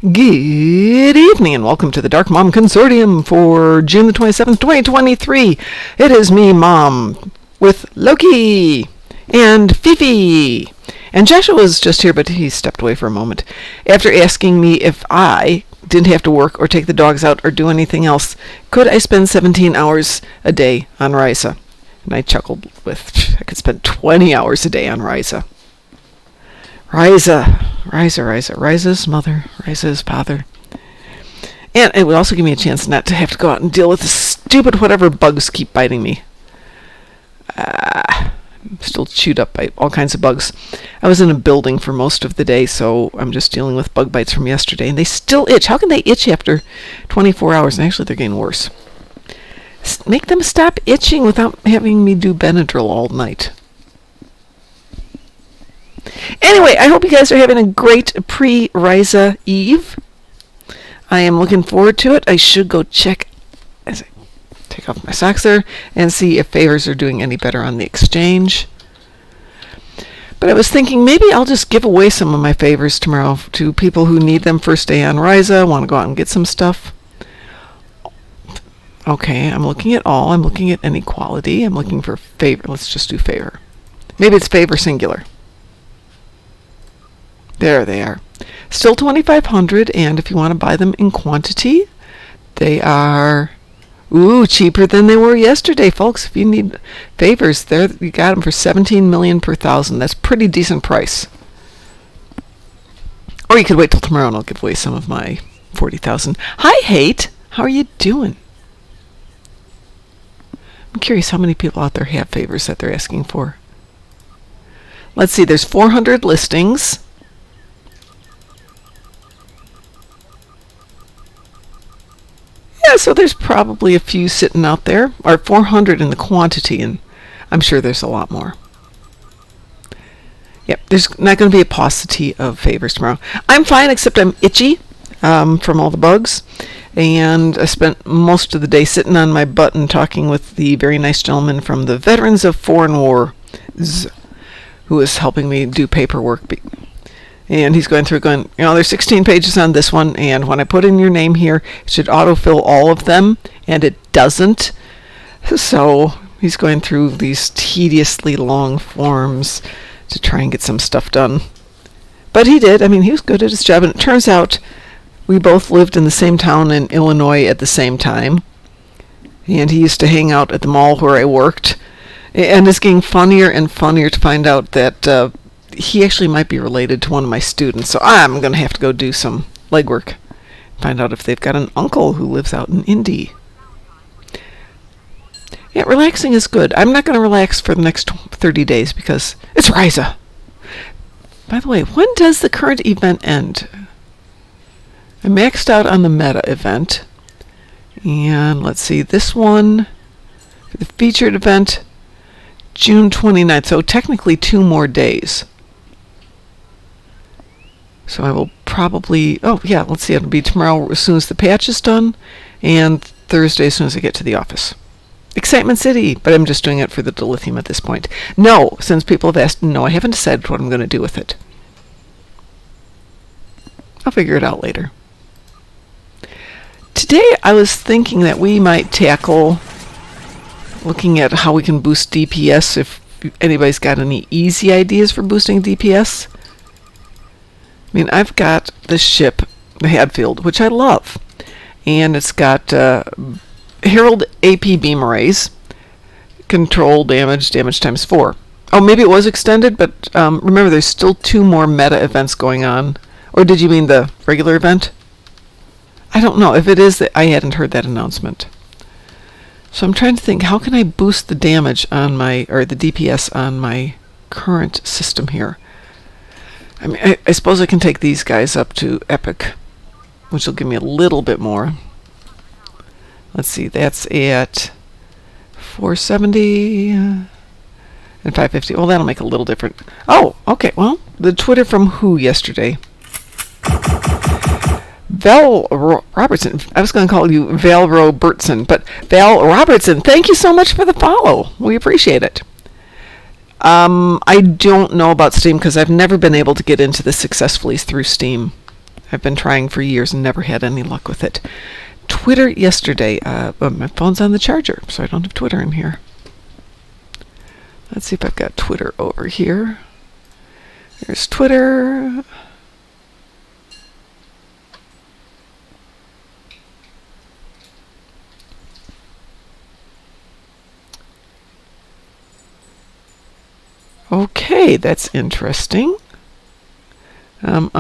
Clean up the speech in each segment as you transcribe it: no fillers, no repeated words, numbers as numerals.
Good evening and welcome to the Darkmom Consortium for June the 27th, 2023. It is me, Mom, with Loki and Fifi. And Joshua was just here, but he stepped away for a moment after asking me if I didn't have to work or take the dogs out or do anything else. Could I spend 17 hours a day on Risa? And I chuckled with, I could spend 20 hours a day on Risa. Risa's mother, Risa's father. And it would also give me a chance not to have to go out and deal with the stupid whatever bugs keep biting me. I'm still chewed up by all kinds of bugs. I was in a building for most of the day, so I'm just dealing with bug bites from yesterday, and they still itch. How can they itch after 24 hours? And actually, they're getting worse. Make them stop itching without having me do Benadryl all night. Anyway, I hope you guys are having a great pre-Risa Eve. I am looking forward to it. I should go check, as I take off my socks there, and see if favors are doing any better on the exchange. But I was thinking maybe I'll just give away some of my favors tomorrow to people who need them first day on Risa, want to go out and get some stuff. Okay, I'm looking at all. I'm looking at inequality. I'm looking for favor. Let's just do favor. Maybe it's favor singular. There they are. Still 2,500, and if you want to buy them in quantity, they are cheaper than they were yesterday, folks. If you need favors, there you got them for 17 million per thousand. That's pretty decent price. Or you could wait till tomorrow and I'll give away some of my 40,000. Hi, Hate. How are you doing? I'm curious how many people out there have favors that they're asking for. Let's see, there's 400 listings. Yeah, so there's probably a few sitting out there, or 400 in the quantity, and I'm sure there's a lot more. Yep, there's not going to be a paucity of favors tomorrow. I'm fine, except I'm itchy from all the bugs, and I spent most of the day sitting on my butt and talking with the very nice gentleman from the Veterans of Foreign Wars, who is helping me do paperwork. And he's going through there's 16 pages on this one, and when I put in your name here, it should autofill all of them, and it doesn't. So he's going through these tediously long forms to try and get some stuff done. But he did. I mean, he was good at his job, and it turns out we both lived in the same town in Illinois at the same time, and he used to hang out at the mall where I worked, and it's getting funnier and funnier to find out that he actually might be related to one of my students, so I'm going to have to go do some legwork. Find out if they've got an uncle who lives out in Indy. Yeah, relaxing is good. I'm not going to relax for the next 30 days because it's Risa. By the way, when does the current event end? I maxed out on the meta event. And let's see, this one, the featured event, June 29th, so technically 2 more days. So I will probably, let's see, it'll be tomorrow as soon as the patch is done, and Thursday as soon as I get to the office. Excitement City, but I'm just doing it for the dilithium at this point. No, since people have asked, no, I haven't decided what I'm going to do with it. I'll figure it out later. Today I was thinking that we might tackle looking at how we can boost DPS, if anybody's got any easy ideas for boosting DPS. I mean, I've got the ship, the Hadfield, which I love, and it's got Herald AP beam arrays, control damage times 4. Oh, maybe it was extended, but remember there's still 2 more meta events going on. Or did you mean the regular event? I don't know. If it is, I hadn't heard that announcement. So I'm trying to think, how can I boost the damage on the DPS on my current system here? I mean, I suppose I can take these guys up to Epic, which will give me a little bit more. Let's see, that's at 470 and 550. Well, that'll make a little different. Oh, okay. Well, the Twitter from who yesterday? Val Robertson. I was going to call you Val Robertson, but Val Robertson, thank you so much for the follow. We appreciate it. I don't know about Steam because I've never been able to get into this successfully through Steam. I've been trying for years and never had any luck with it. Twitter yesterday, but my phone's on the charger, so I don't have Twitter in here. Let's see if I've got Twitter over here. There's Twitter. Okay, that's interesting. I'm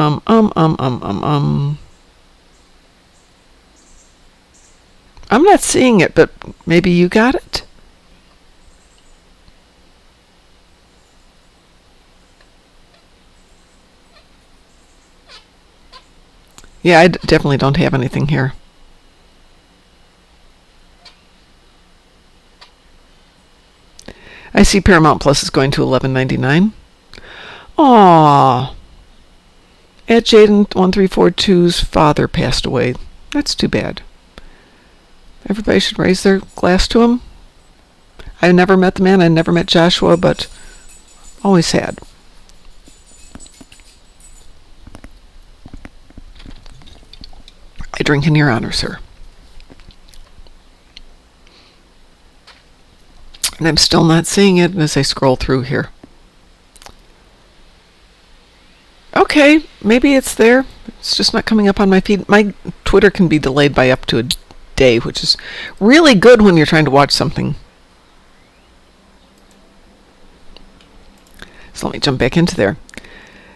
not seeing it, but maybe you got it? Yeah, I definitely don't have anything here. I see Paramount Plus is going to $11.99. Aww. At Jaden1342's father passed away. That's too bad. Everybody should raise their glass to him. I never met the man. I never met Joshua, but always sad. I drink in your honor, sir. And I'm still not seeing it as I scroll through here. Okay, maybe it's there. It's just not coming up on my feed. My Twitter can be delayed by up to a day, which is really good when you're trying to watch something. So let me jump back into there.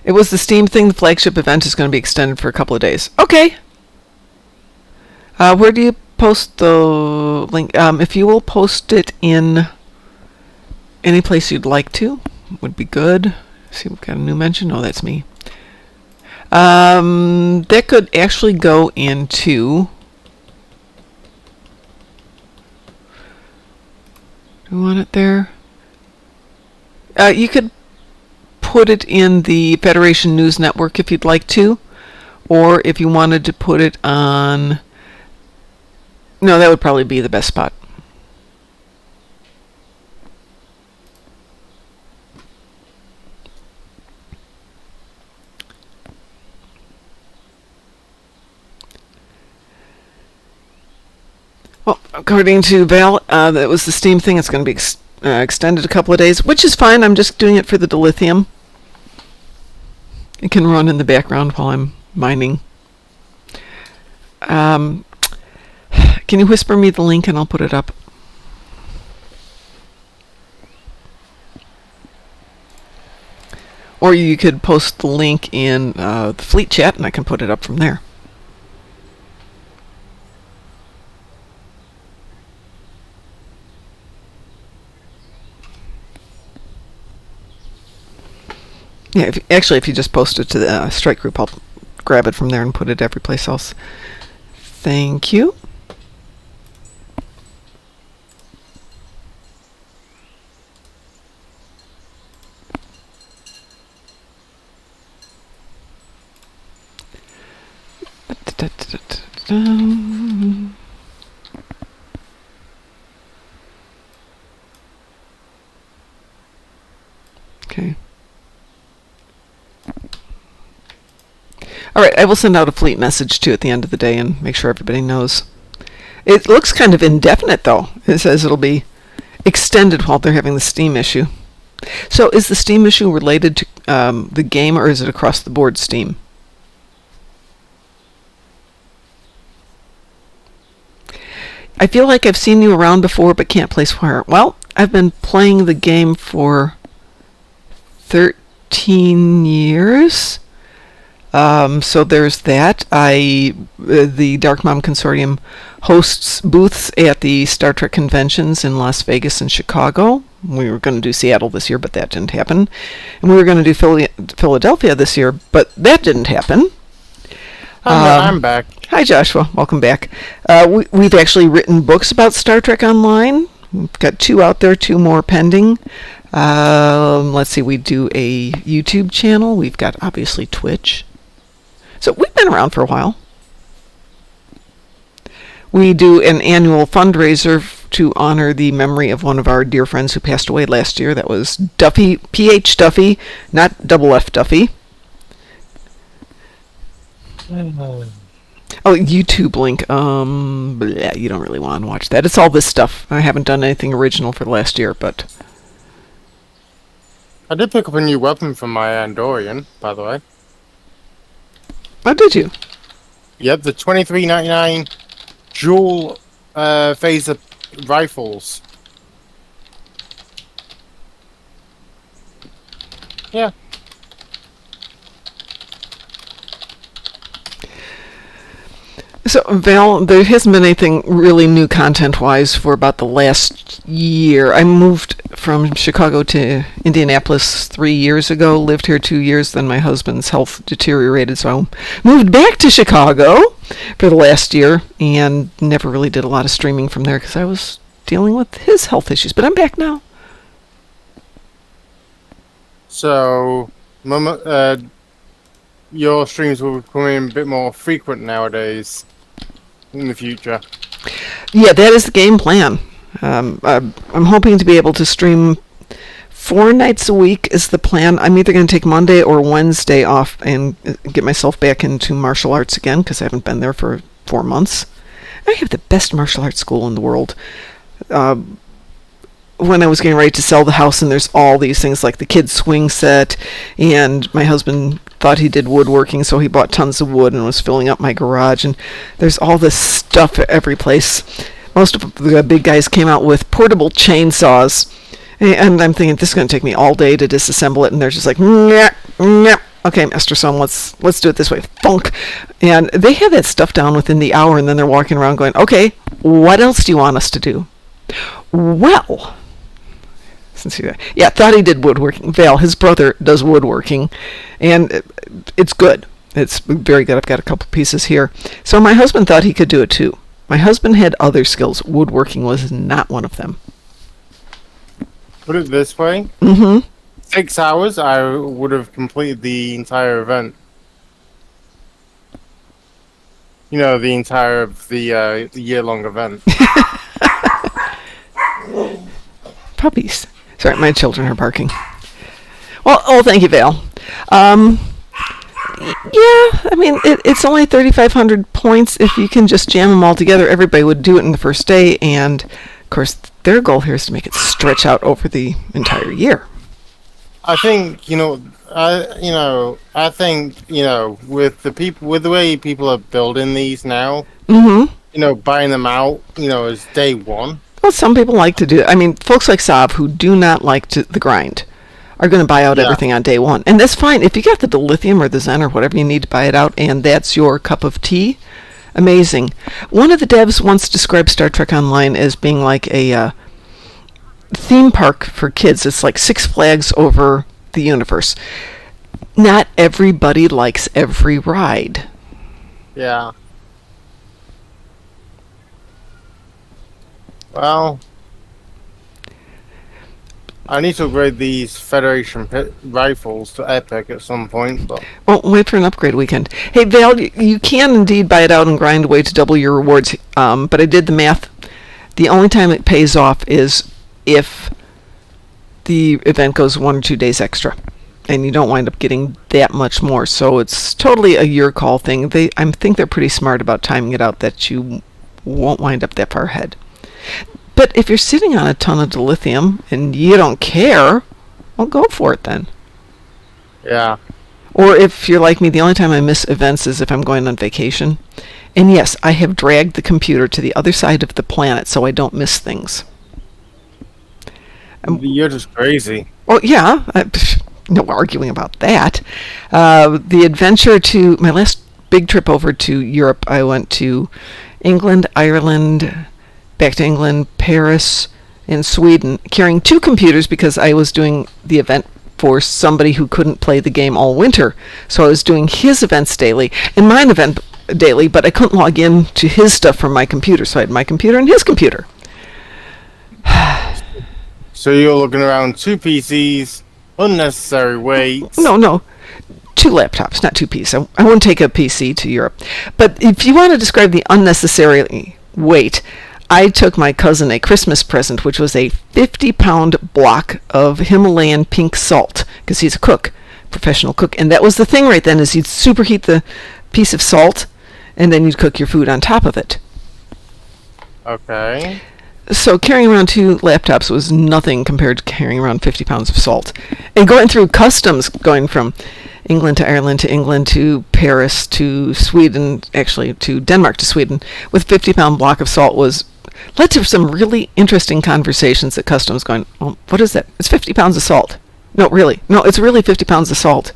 It was the Steam thing. The flagship event is going to be extended for a couple of days. Okay. Where do you post the link? If you will post it in any place you'd like to, would be good. See, we've got a new mention. Oh, that's me. That could actually go into... Do you want it there? You could put it in the Federation News Network if you'd like to, or if you wanted to put it on... No, that would probably be the best spot. Well, according to Val, that was the Steam thing. It's going to be extended a couple of days, which is fine. I'm just doing it for the dilithium. It can run in the background while I'm mining. Can you whisper me the link and I'll put it up? Or you could post the link in the Fleet chat and I can put it up from there. Yeah, if you just post it to the strike group, I'll grab it from there and put it every place else. Thank you. Okay. All right, I will send out a Fleet message too at the end of the day and make sure everybody knows. It looks kind of indefinite though. It says it'll be extended while they're having the Steam issue. So is the Steam issue related to the game, or is it across the board Steam? I feel like I've seen you around before but can't place where. Well, I've been playing the game for 13 years. So there's that. The Darkmom Consortium hosts booths at the Star Trek conventions in Las Vegas and Chicago. We were going to do Seattle this year, but that didn't happen. And we were going to do Philadelphia this year, but that didn't happen. I'm back. Hi, Joshua. Welcome back. We've actually written books about Star Trek Online. We've got 2 out there, 2 more pending. Let's see, we do a YouTube channel. We've got, obviously, Twitch. So we've been around for a while. We do an annual fundraiser to honor the memory of one of our dear friends who passed away last year. That was Duffy, P.H. Duffy, not Double F Duffy. Oh, YouTube link. You don't really want to watch that. It's all this stuff. I haven't done anything original for the last year, but I did pick up a new weapon from my Andorian, by the way. oh, did you? Yep, the 2399 dual phaser rifles. Yeah. So, Val, there hasn't been anything really new content-wise for about the last year. I moved from Chicago to Indianapolis 3 years ago, lived here 2 years, then my husband's health deteriorated, so I moved back to Chicago for the last year, and never really did a lot of streaming from there because I was dealing with his health issues, but I'm back now. So, your streams will become a bit more frequent nowadays in the future. Yeah, that is the game plan. I'm hoping to be able to stream 4 nights a week is the plan. I'm either going to take Monday or Wednesday off and get myself back into martial arts again because I haven't been there for 4 months. I have the best martial arts school in the world. When I was getting ready to sell the house, and there's all these things like the kids' swing set, and my husband thought he did woodworking, so he bought tons of wood and was filling up my garage, and there's all this stuff at every place. Most of the big guys came out with portable chainsaws, and I'm thinking, this is going to take me all day to disassemble it, and they're just like, nyah, nyah. Okay, Master Son, let's do it this way. Funk. And they had that stuff down within the hour, and then they're walking around going, okay, what else do you want us to do? Well, yeah, thought he did woodworking. Val, his brother, does woodworking, and it's good. It's very good. I've got a couple pieces here. So my husband thought he could do it too. My husband had other skills. Woodworking was not one of them. Put it this way. 6 hours, I would have completed the entire event. You know, the entire of the year-long event. Puppies. Sorry, my children are barking. Well, oh, thank you, Val. Yeah, I mean, it's only 3,500 points. If you can just jam them all together, everybody would do it in the first day. And, of course, their goal here is to make it stretch out over the entire year. I think, with the way people are building these now, buying them out, as day one. Well, some people like to do it. I mean, folks like Sav, who do not like the grind, are going to buy out everything on day one. And that's fine. If you got the dilithium or the Zen or whatever you need to buy it out, and that's your cup of tea, amazing. One of the devs once described Star Trek Online as being like a theme park for kids. It's like Six Flags over the universe. Not everybody likes every ride. Yeah. Well, I need to upgrade these Federation rifles to Epic at some point, but... Well, wait for an upgrade weekend. Hey, Val, you can indeed buy it out and grind away to double your rewards, but I did the math. The only time it pays off is if the event goes 1 or 2 days extra, and you don't wind up getting that much more. So it's totally a year call thing. I think they're pretty smart about timing it out that you won't wind up that far ahead. But if you're sitting on a ton of dilithium and you don't care, well, go for it then. Yeah. Or if you're like me, the only time I miss events is if I'm going on vacation. And yes, I have dragged the computer to the other side of the planet so I don't miss things. You're just crazy. Well, yeah. No arguing about that. The adventure to my last big trip over to Europe, I went to England, Ireland, back to England, Paris, and Sweden, carrying 2 computers because I was doing the event for somebody who couldn't play the game all winter. So I was doing his events daily and mine event daily, but I couldn't log in to his stuff from my computer, so I had my computer and his computer. So you're looking around 2 PCs, unnecessary weights. No. 2 laptops, not 2 PCs. I won't take a PC to Europe. But if you want to describe the unnecessary weight, I took my cousin a Christmas present, which was a 50-pound block of Himalayan pink salt, because he's a cook, professional cook. And that was the thing right then, is he'd superheat piece of salt, and then you'd cook your food on top of it. Okay. So carrying around 2 laptops was nothing compared to carrying around 50 pounds of salt. And going through customs, going from England to Ireland to England to Paris to Sweden, actually to Denmark to Sweden, with a 50-pound block of salt led to some really interesting conversations at customs going, well, what is that? It's 50 pounds of salt. No, really. No, it's really 50 pounds of salt.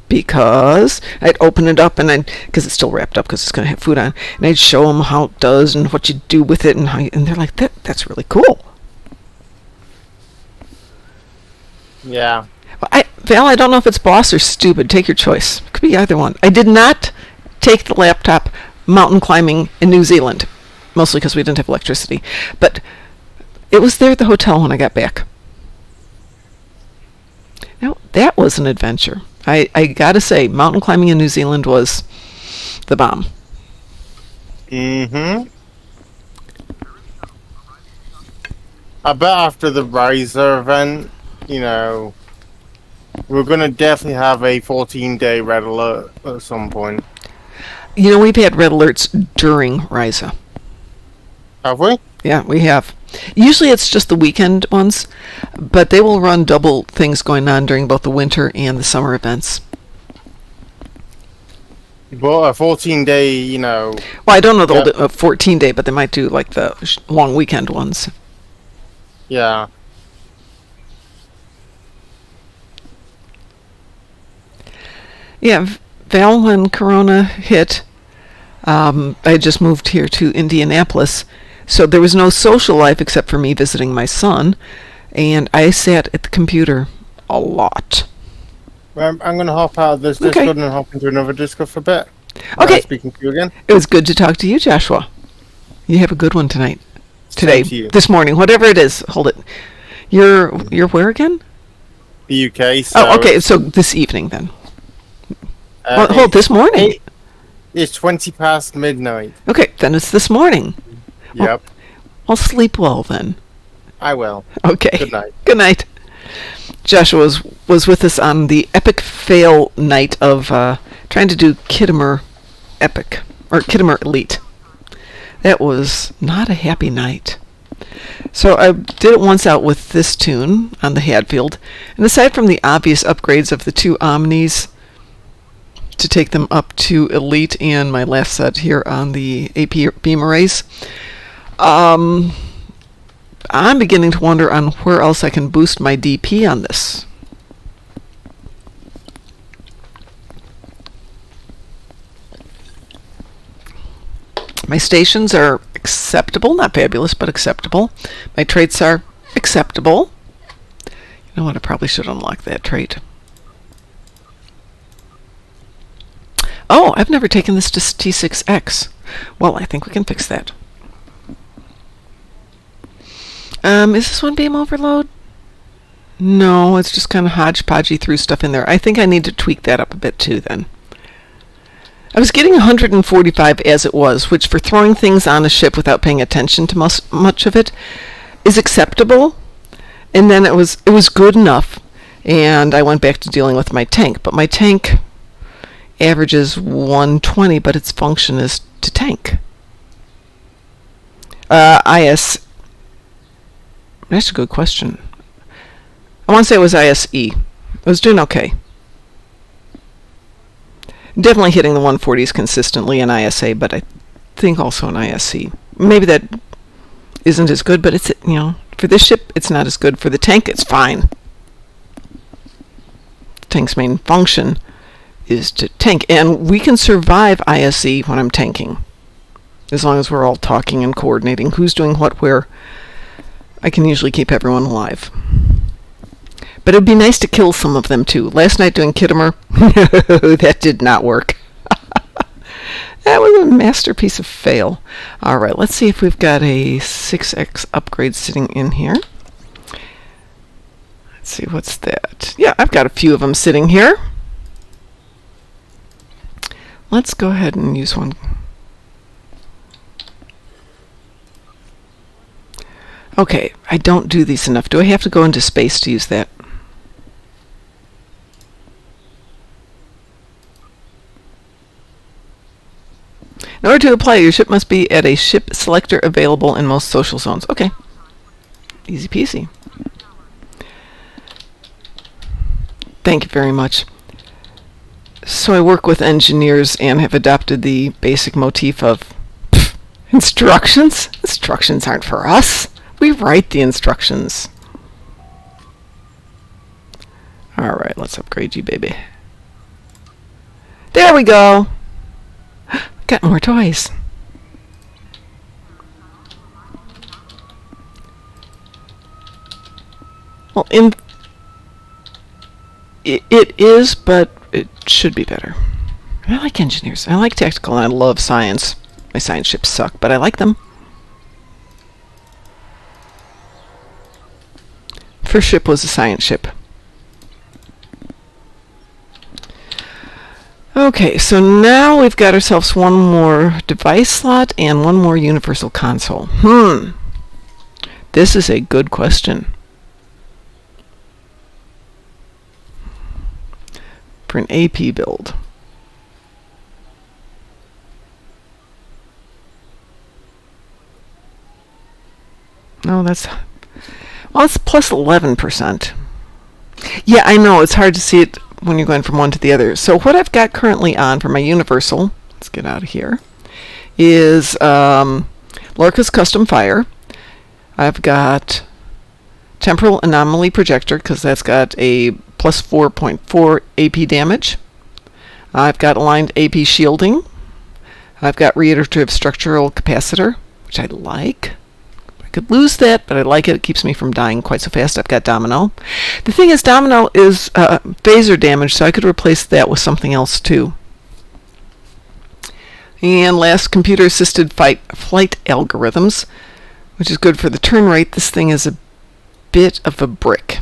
Because I'd open it up because it's still wrapped up because it's going to have food on, and I'd show them how it does and what you do with it, and they're like, that's really cool. Yeah. Well, Val, I don't know if it's boss or stupid. Take your choice. It could be either one. I did not take the laptop mountain climbing in New Zealand, mostly because we didn't have electricity, but it was there at the hotel when I got back. Now, that was an adventure. I gotta say, mountain climbing in New Zealand was the bomb. Mm-hmm. I bet after the Riser event, we're going to definitely have a 14-day red alert at some point. We've had red alerts during Risa. Have we? Yeah, we have. Usually it's just the weekend ones, but they will run double things going on during both the winter and the summer events. But a 14-day, Well, I don't know the 14-day, but they might do like the long weekend ones. Yeah. Yeah, Val, when Corona hit, I just moved here to Indianapolis. So there was no social life except for me visiting my son, and I sat at the computer a lot. I'm going to hop out of this Discord and hop into another Discord for a bit. Okay. Speaking to you again. It was good to talk to you, Joshua. You have a good one tonight. Today, this morning, whatever it is. Hold it. You're where again? The UK. So okay. So this evening then. Hold this morning. It's 20 past midnight. Okay, then it's this morning. Yep. I'll sleep well then. I will. Okay. Good night. Good night. Joshua was with us on the epic fail night of trying to do Kittimer Epic, or Kittimer Elite. That was not a happy night. So I did it once out with this tune on the Hadfield, and aside from the obvious upgrades of the 2 Omnis to take them up to Elite and my last set here on the AP beam arrays, I'm beginning to wonder on where else I can boost my DP on this. My stations are acceptable, not fabulous, but acceptable. My traits are acceptable. You know what, I probably should unlock that trait. Oh, I've never taken this to T6X. Well, I think we can fix that. Is this one beam overload? No, it's just kind of hodgepodgey threw stuff in there. I think I need to tweak that up a bit too then. I was getting 145 as it was, which for throwing things on a ship without paying attention to much of it is acceptable. And then it was good enough, and I went back to dealing with my tank. But my tank averages 120, but its function is to tank. IS. That's a good question. I want to say it was ISE. I was doing okay. Definitely hitting the 140s consistently in ISA, but I think also in ISC. Maybe that isn't as good, but it's, for this ship, it's not as good. For the tank, it's fine. The tank's main function is to tank, and we can survive ISE when I'm tanking, as long as we're all talking and coordinating who's doing what where. I can usually keep everyone alive. But it'd be nice to kill some of them too. Last night doing Kittimer, that did not work. That was a masterpiece of fail. Alright, let's see if we've got a 6X upgrade sitting in here. Let's see, what's that? Yeah, I've got a few of them sitting here. Let's go ahead and use one. Okay, I don't do these enough. Do I have to go into space to use that? In order to apply, your ship must be at a ship selector available in most social zones. Okay. Easy peasy. Thank you very much. So I work with engineers and have adopted the basic motif of instructions. Instructions aren't for us. We write the instructions. Alright, let's upgrade you, baby. There we go. Got more toys. Well, it is, but it should be better. I like engineers. I like tactical, and I love science. My science ships suck, but I like them. First ship was a science ship. Okay, so now we've got ourselves one more device slot and one more universal console. This is a good question. For an AP build. No, that's... Well, it's plus 11%. Yeah, I know, it's hard to see it when you're going from one to the other. So what I've got currently on for my universal, let's get out of here, is Lorca's Custom Fire. I've got Temporal Anomaly Projector, because that's got a plus 4.4 AP damage. I've got aligned AP shielding. I've got reiterative structural capacitor, which I like. I could lose that, but I like it. It keeps me from dying quite so fast. I've got Domino. The thing is, Domino is phaser damage, so I could replace that with something else too. And last, computer-assisted flight algorithms, which is good for the turn rate. This thing is a bit of a brick.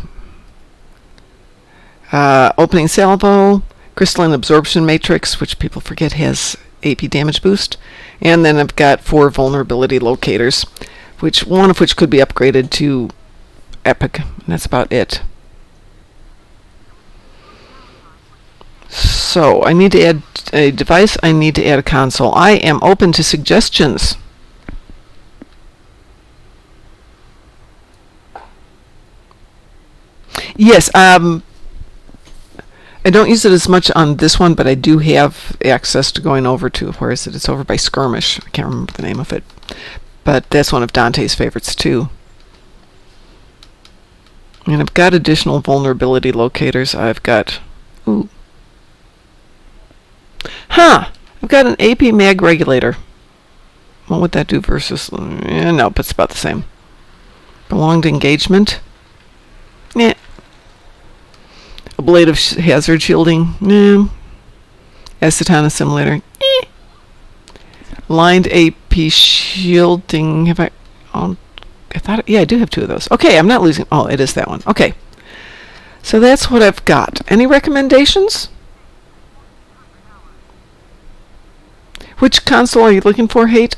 Opening salvo, crystalline absorption matrix, which people forget has AP damage boost, and then I've got 4 vulnerability locators, one of which could be upgraded to epic, and that's about it. So I need to add a device, I need to add a console. I am open to suggestions. Yes, I don't use it as much on this one, but I do have access to going over to, where is it? It's over by Skirmish. I can't remember the name of it. But that's one of Dante's favorites too. And I've got additional vulnerability locators. I've got... Ooh. I've got an AP mag regulator. What would that do versus... no, but it's about the same. Prolonged engagement. Yeah. Ablative hazard shielding. No. Acetone assimilator. Aligned AP shielding. Have I... Oh, I thought... Yeah, I do have 2 of those. Okay, I'm not losing... Oh, it is that one. Okay. So that's what I've got. Any recommendations? Which console are you looking for, Hate?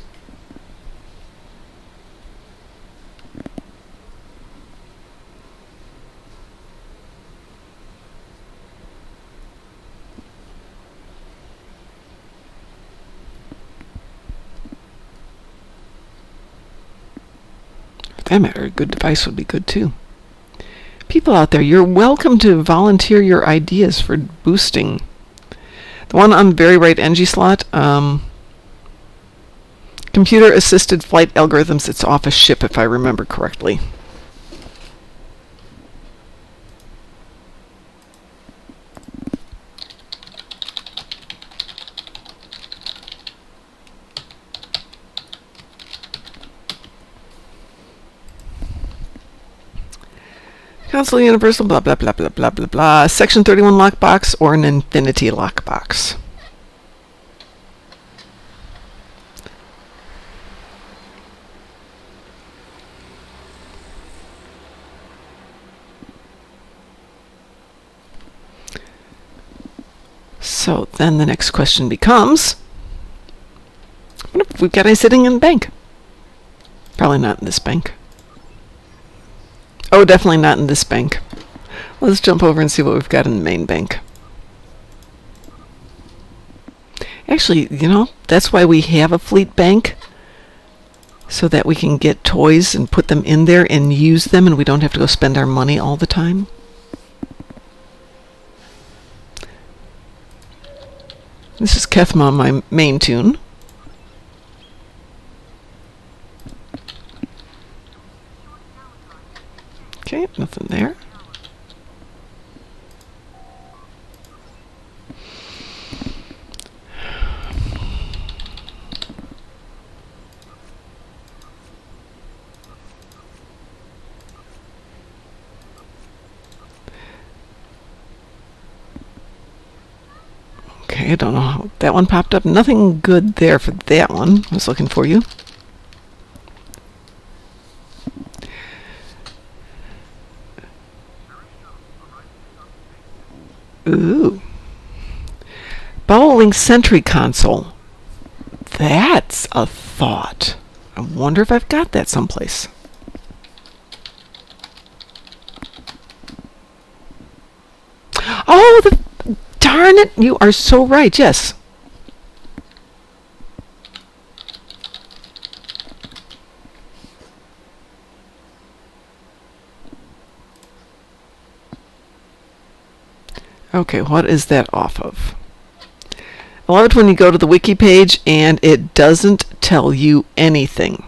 For that matter, a good device would be good too. People out there, you're welcome to volunteer your ideas for boosting. The one on the very right NG slot, computer-assisted flight algorithms, it's off a ship if I remember correctly. Console universal, blah, blah, blah, blah, blah, blah, blah. Section 31 lockbox or an infinity lockbox. So then the next question becomes, what if we've got any sitting in the bank? Probably not in this bank. Oh, definitely not in this bank. Let's jump over and see what we've got in the main bank. Actually, that's why we have a fleet bank, so that we can get toys and put them in there and use them, and we don't have to go spend our money all the time. This is Kethma, my main tune. Okay, nothing there. Okay, I don't know how that one popped up. Nothing good there for that one. I was looking for you. Ooh. Bowling Sentry Console. That's a thought. I wonder if I've got that someplace. Oh, darn it! You are so right, yes. Okay, what is that off of? I love it when you go to the wiki page and it doesn't tell you anything.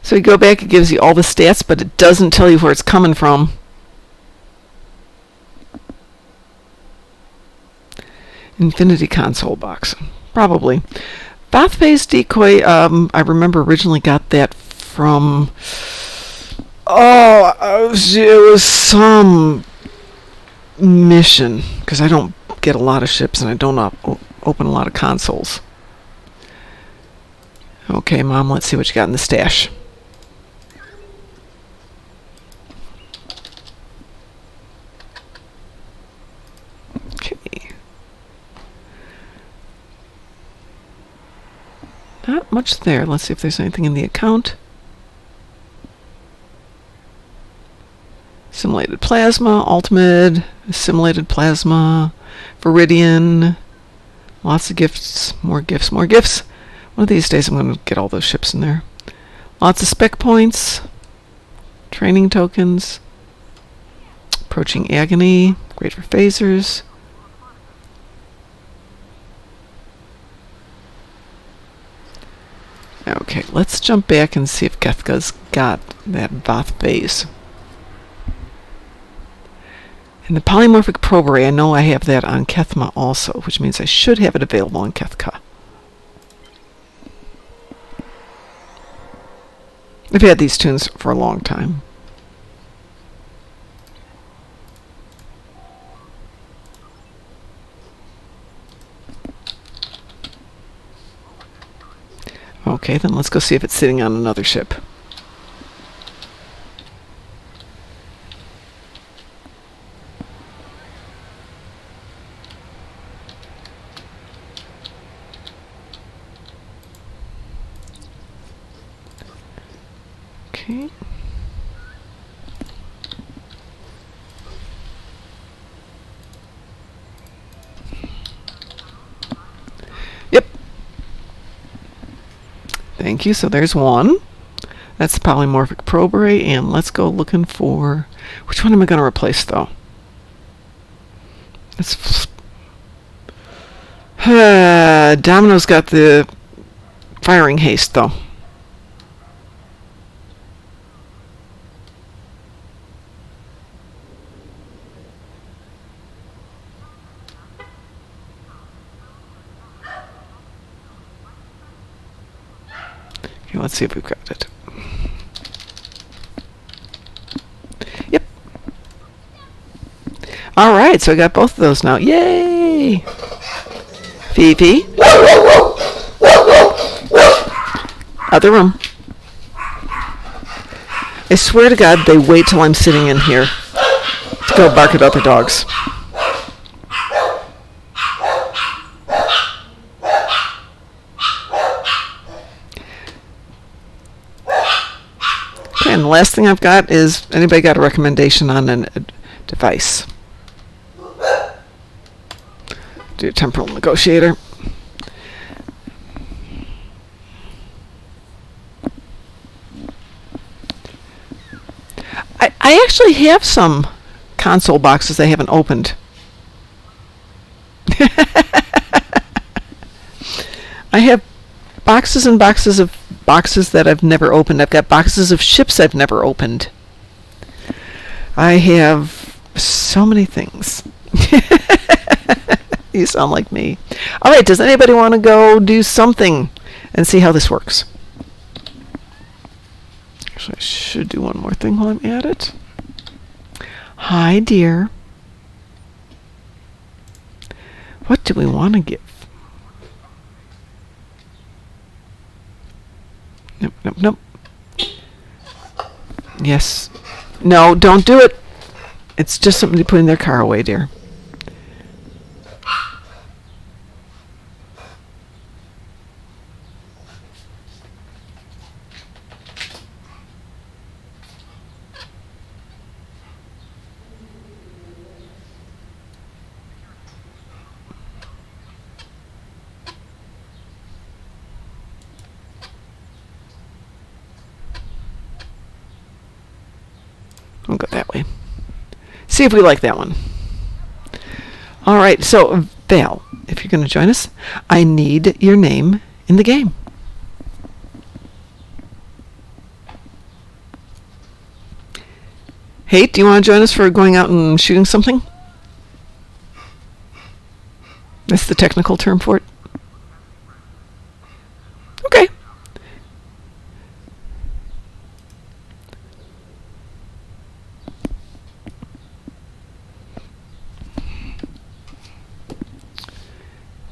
So you go back, it gives you all the stats, but it doesn't tell you where it's coming from. Infinity console box. Probably. Bath-based decoy, I remember originally got that from... it was some mission, because I don't get a lot of ships and I don't open a lot of consoles. Okay, Mom, let's see what you got in the stash. Not much there. Let's see if there's anything in the account. Simulated plasma, ultimate, simulated plasma, Viridian, lots of gifts, more gifts, more gifts. One of these days I'm going to get all those ships in there. Lots of spec points, training tokens, approaching agony, great for phasers. Okay, let's jump back and see if Kethka's got that Voth base. And the polymorphic probe array, I know I have that on Kethma also, which means I should have it available on Kethka. I've had these tunes for a long time. Okay, then let's go see if it's sitting on another ship. Okay. Yep. Thank you. So there's one. That's the polymorphic probe array, and let's go looking for... Which one am I going to replace, though? Let's... Domino's got the firing haste, though. Okay, let's see if we've got it. Yep. All right, so I got both of those now. Yay! Fifi. Other room. I swear to God, they wait till I'm sitting in here to go bark at other dogs. the last thing I've got is, anybody got a recommendation on a device? Do a temporal negotiator. I actually have some console boxes I haven't opened. I have boxes and boxes of boxes that I've never opened. I've got boxes of ships I've never opened. I have so many things. You sound like me. All right, does anybody want to go do something and see how this works? Actually, I should do one more thing while I'm at it. Hi, dear. What do we want to give? Nope, nope, nope. Yes. No, don't do it. It's just something to put in their car away, dear. We'll go that way. See if we like that one. All right, so Val, if you're going to join us, I need your name in the game. Hey, do you want to join us for going out and shooting something? That's the technical term for it. Okay.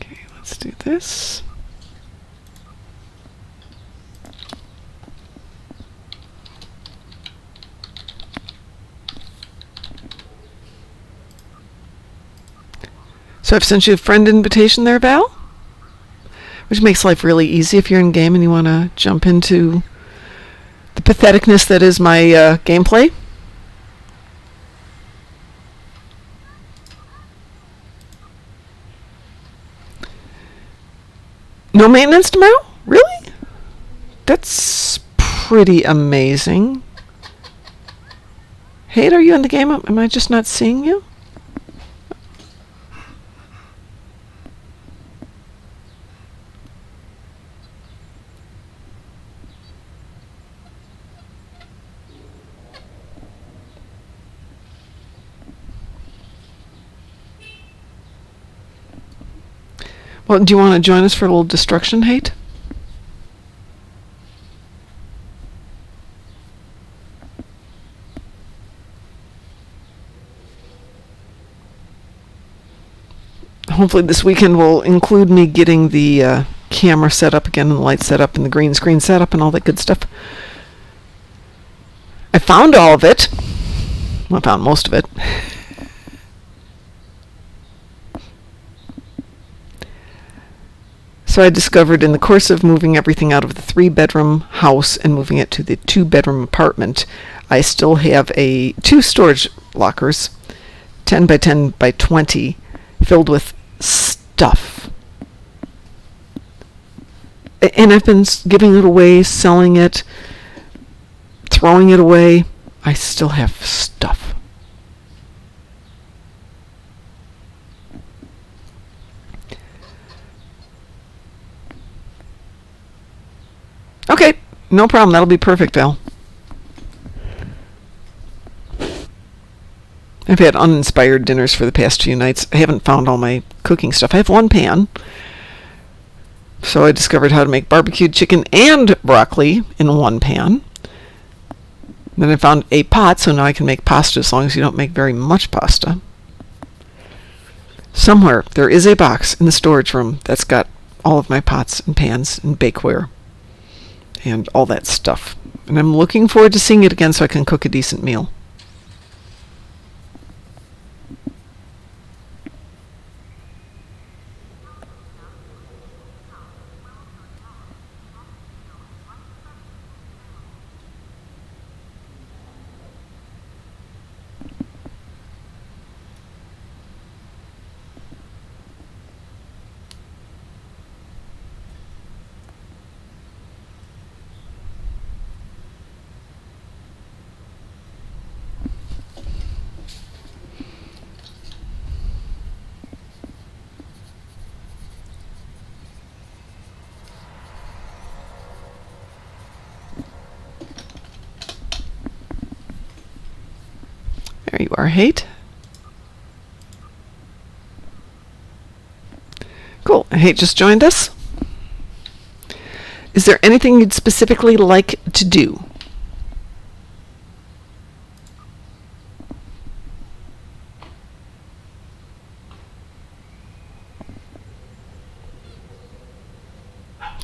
Okay, let's do this. So I've sent you a friend invitation there, Val, which makes life really easy if you're in game and you want to jump into the patheticness that is my gameplay. No maintenance tomorrow? Really? That's pretty amazing. Hate, are you in the game? Am I just not seeing you? Well, do you want to join us for a little destruction, Hate? Hopefully this weekend will include me getting the camera set up again and the light set up and the green screen set up and all that good stuff. I found all of it. Well, I found most of it. So I discovered in the course of moving everything out of the 3-bedroom house and moving it to the 2-bedroom apartment, I still have 2 storage lockers, 10 by 10 by 20, filled with stuff. And I've been giving it away, selling it, throwing it away. I still have stuff. Okay, no problem. That'll be perfect, Val. I've had uninspired dinners for the past few nights. I haven't found all my cooking stuff. I have one pan. So I discovered how to make barbecued chicken and broccoli in one pan. Then I found a pot, so now I can make pasta as long as you don't make very much pasta. Somewhere there is a box in the storage room that's got all of my pots and pans and bakeware and all that stuff. And I'm looking forward to seeing it again so I can cook a decent meal. There you are, Hate. Cool. Hate just joined us. Is there anything you'd specifically like to do?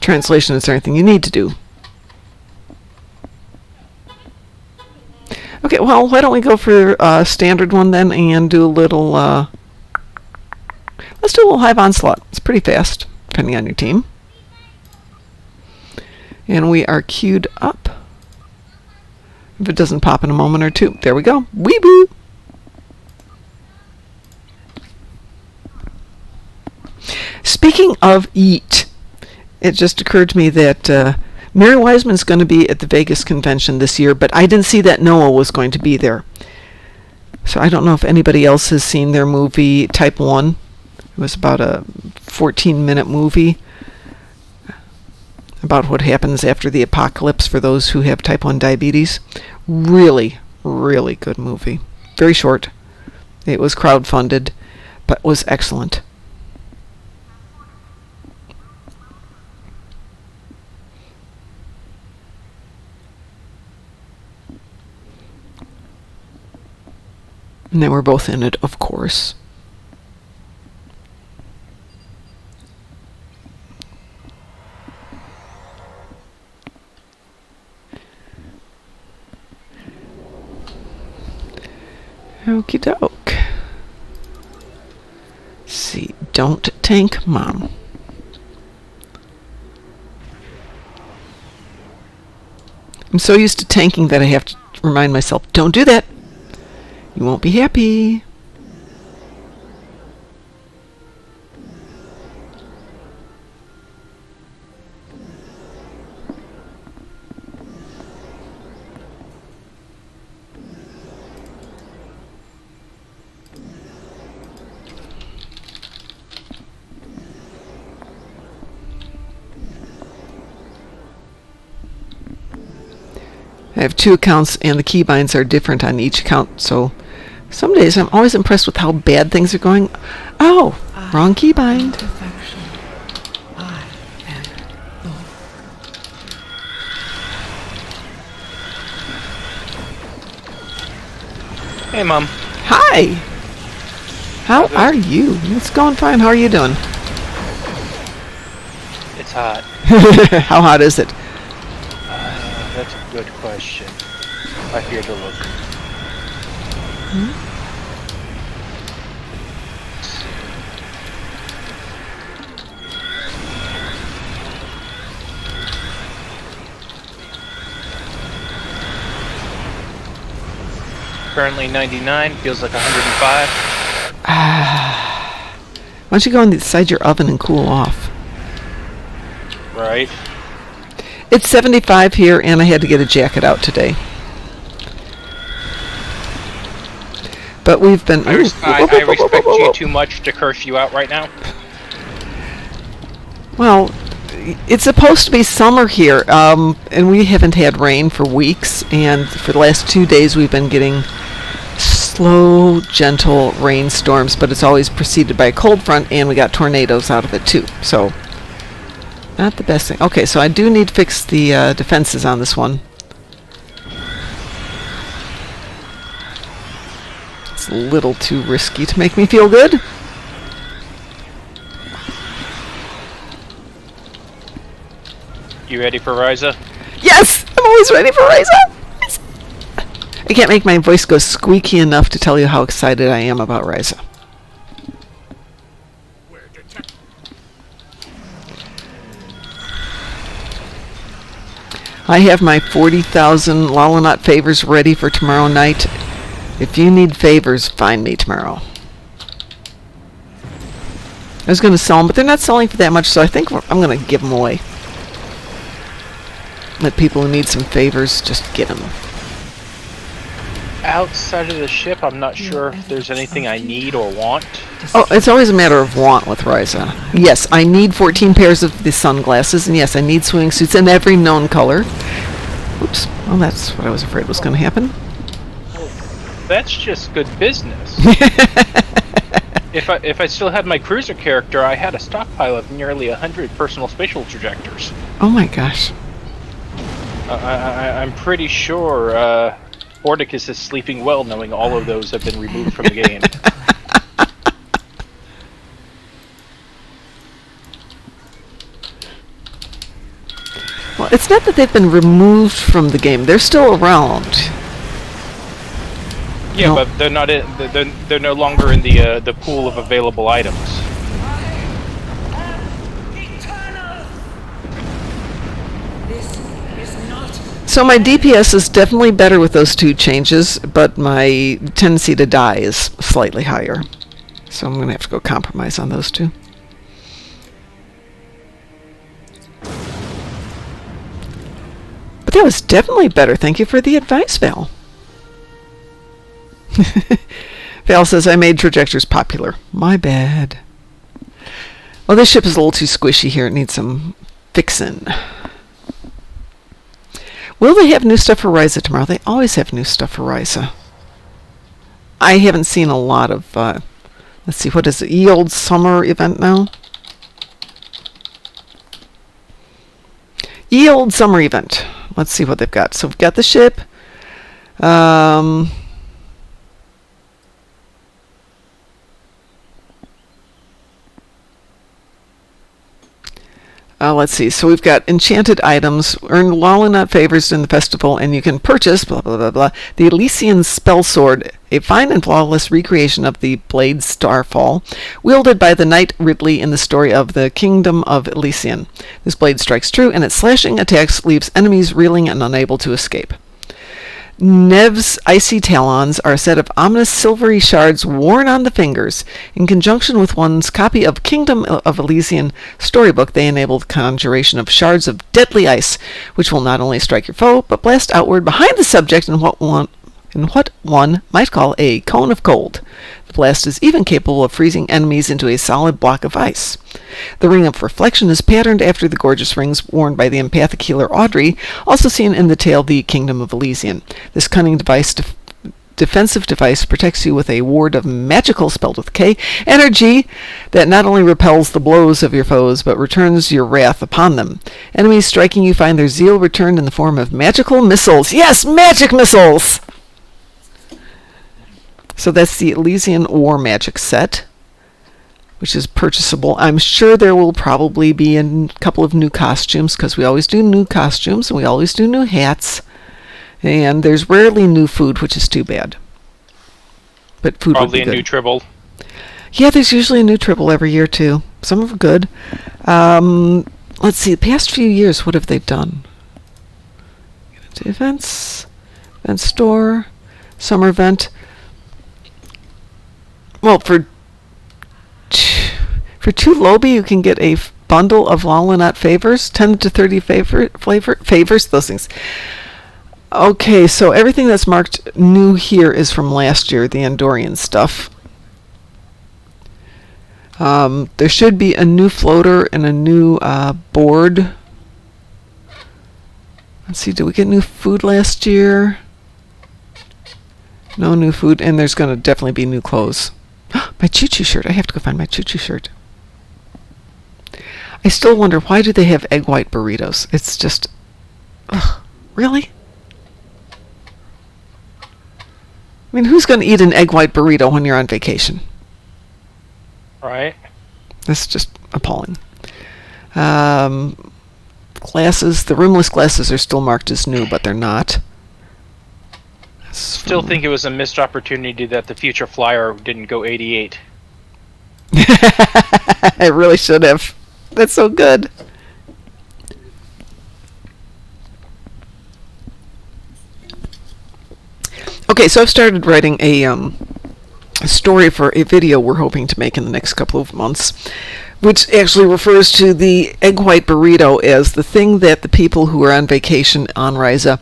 Translation, is there anything you need to do? Okay, well, why don't we go for a standard one then and do a little, let's do a little Hive Onslaught. It's pretty fast, depending on your team. And we are queued up. If it doesn't pop in a moment or two, there we go. Weeboo! Speaking of eat, it just occurred to me that Mary Wiseman's going to be at the Vegas convention this year, but I didn't see that Noah was going to be there. So I don't know if anybody else has seen their movie Type 1. It was about a 14-minute movie about what happens after the apocalypse for those who have Type 1 diabetes. Really, really good movie. Very short. It was crowdfunded, but was excellent. And they were both in it, of course. Okie doke. See, don't tank Mom. I'm so used to tanking that I have to remind myself, don't do that. You won't be happy. I have 2 accounts and the keybinds are different on each account, so some days I'm always impressed with how bad things are going. Oh, wrong keybind. I am Lord. Hey, Mom. Hi. How are you? It's going fine. How are you doing? It's hot. How hot is it? That's a good question. I fear to look. Currently 99, feels like 105. Why don't you go inside your oven and cool off? Right. It's 75 here, and I had to get a jacket out today. But we've been... I respect you too much to curse you out right now. Well, it's supposed to be summer here, and we haven't had rain for weeks, and for the last 2 days we've been getting slow, gentle rainstorms, but it's always preceded by a cold front, and we got tornadoes out of it too, so not the best thing. Okay, so I do need to fix the defenses on this one. It's a little too risky to make me feel good. You ready for Ryza? Yes! I'm always ready for Ryza! Yes. I can't make my voice go squeaky enough to tell you how excited I am about Ryza. I have my 40,000 Lalanot favors ready for tomorrow night. If you need favors, find me tomorrow. I was going to sell them, but they're not selling for that much, so I think I'm going to give them away. Let people who need some favors just get them. Outside of the ship, I'm not sure if there's anything I need or want. Oh, it's always a matter of want with Ryza. Yes, I need 14 pairs of the sunglasses, and yes, I need swimsuits in every known color. Oops. Well, that's what I was afraid was going to happen. That's just good business. If I still had my cruiser character, I had a stockpile of nearly 100 personal spatial trajectors. Oh my gosh. I'm pretty sure Ordicus is sleeping well, knowing all of those have been removed from the game. Well, it's not that they've been removed from the game. They're still around. Yeah, No. but they're not in. They're no longer in the pool of available items. So my DPS is definitely better with those two changes, but my tendency to die is slightly higher. So I'm going to have to go compromise on those two. But that was definitely better. Thank you for the advice, Val. Val says, I made trajectors popular. My bad. Well, this ship is a little too squishy here. It needs some fixin'. Will they have new stuff for Ryza tomorrow? They always have new stuff for Ryza. I haven't seen a lot of, let's see, what is it? Ye Old Summer event now? Ye Old Summer event. Let's see what they've got. So we've got the ship. Let's see. So we've got enchanted items, earn Lollinut favors in the festival, and you can purchase, blah, blah, blah, blah, the Elysian Spell Sword, a fine and flawless recreation of the blade Starfall, wielded by the Knight Ridley in the story of the Kingdom of Elysian. This blade strikes true, and its slashing attacks leaves enemies reeling and unable to escape. Nev's icy talons are a set of ominous silvery shards worn on the fingers. In conjunction with one's copy of Kingdom of Elysian storybook, they enable the conjuration of shards of deadly ice, which will not only strike your foe, but blast outward behind the subject in what one might call a cone of cold. The blast is even capable of freezing enemies into a solid block of ice. The Ring of Reflection is patterned after the gorgeous rings worn by the empathic healer Audrey, also seen in the tale The Kingdom of Elysian. This cunning defensive device protects you with a ward of magical, spelled with K, energy that not only repels the blows of your foes, but returns your wrath upon them. Enemies striking you find their zeal returned in the form of magical missiles. Yes, magic missiles! So that's the Elysian War Magic set, which is purchasable. I'm sure there will probably be a couple of new costumes, because we always do new costumes, and we always do new hats. And there's rarely new food, which is too bad. But food Probably would be a good. new Tribble. Yeah, there's usually a new Tribble every year, too. Some of them are good. Let's see, the past few years, what have they done? Get into events, event store, summer event. Well, for 2 Lobby, you can get a bundle of Lollinut favors, 10 to 30 favors, those things. Okay, so everything that's marked new here is from last year, the Andorian stuff. There should be a new floater and a new board. Let's see, did we get new food last year? No new food, and there's going to definitely be new clothes. My choo-choo shirt. I have to go find my choo-choo shirt. I still wonder, why do they have egg white burritos? It's just... Ugh, really? I mean, who's going to eat an egg white burrito when you're on vacation? Right. That's just appalling. Glasses. The rimless glasses are still marked as new, but they're not. Still think it was a missed opportunity that the Future Flyer didn't go 88. I really should have. That's so good. Okay, so I've started writing a story for a video we're hoping to make in the next couple of months, which actually refers to the egg white burrito as the thing that the people who are on vacation on Ryza,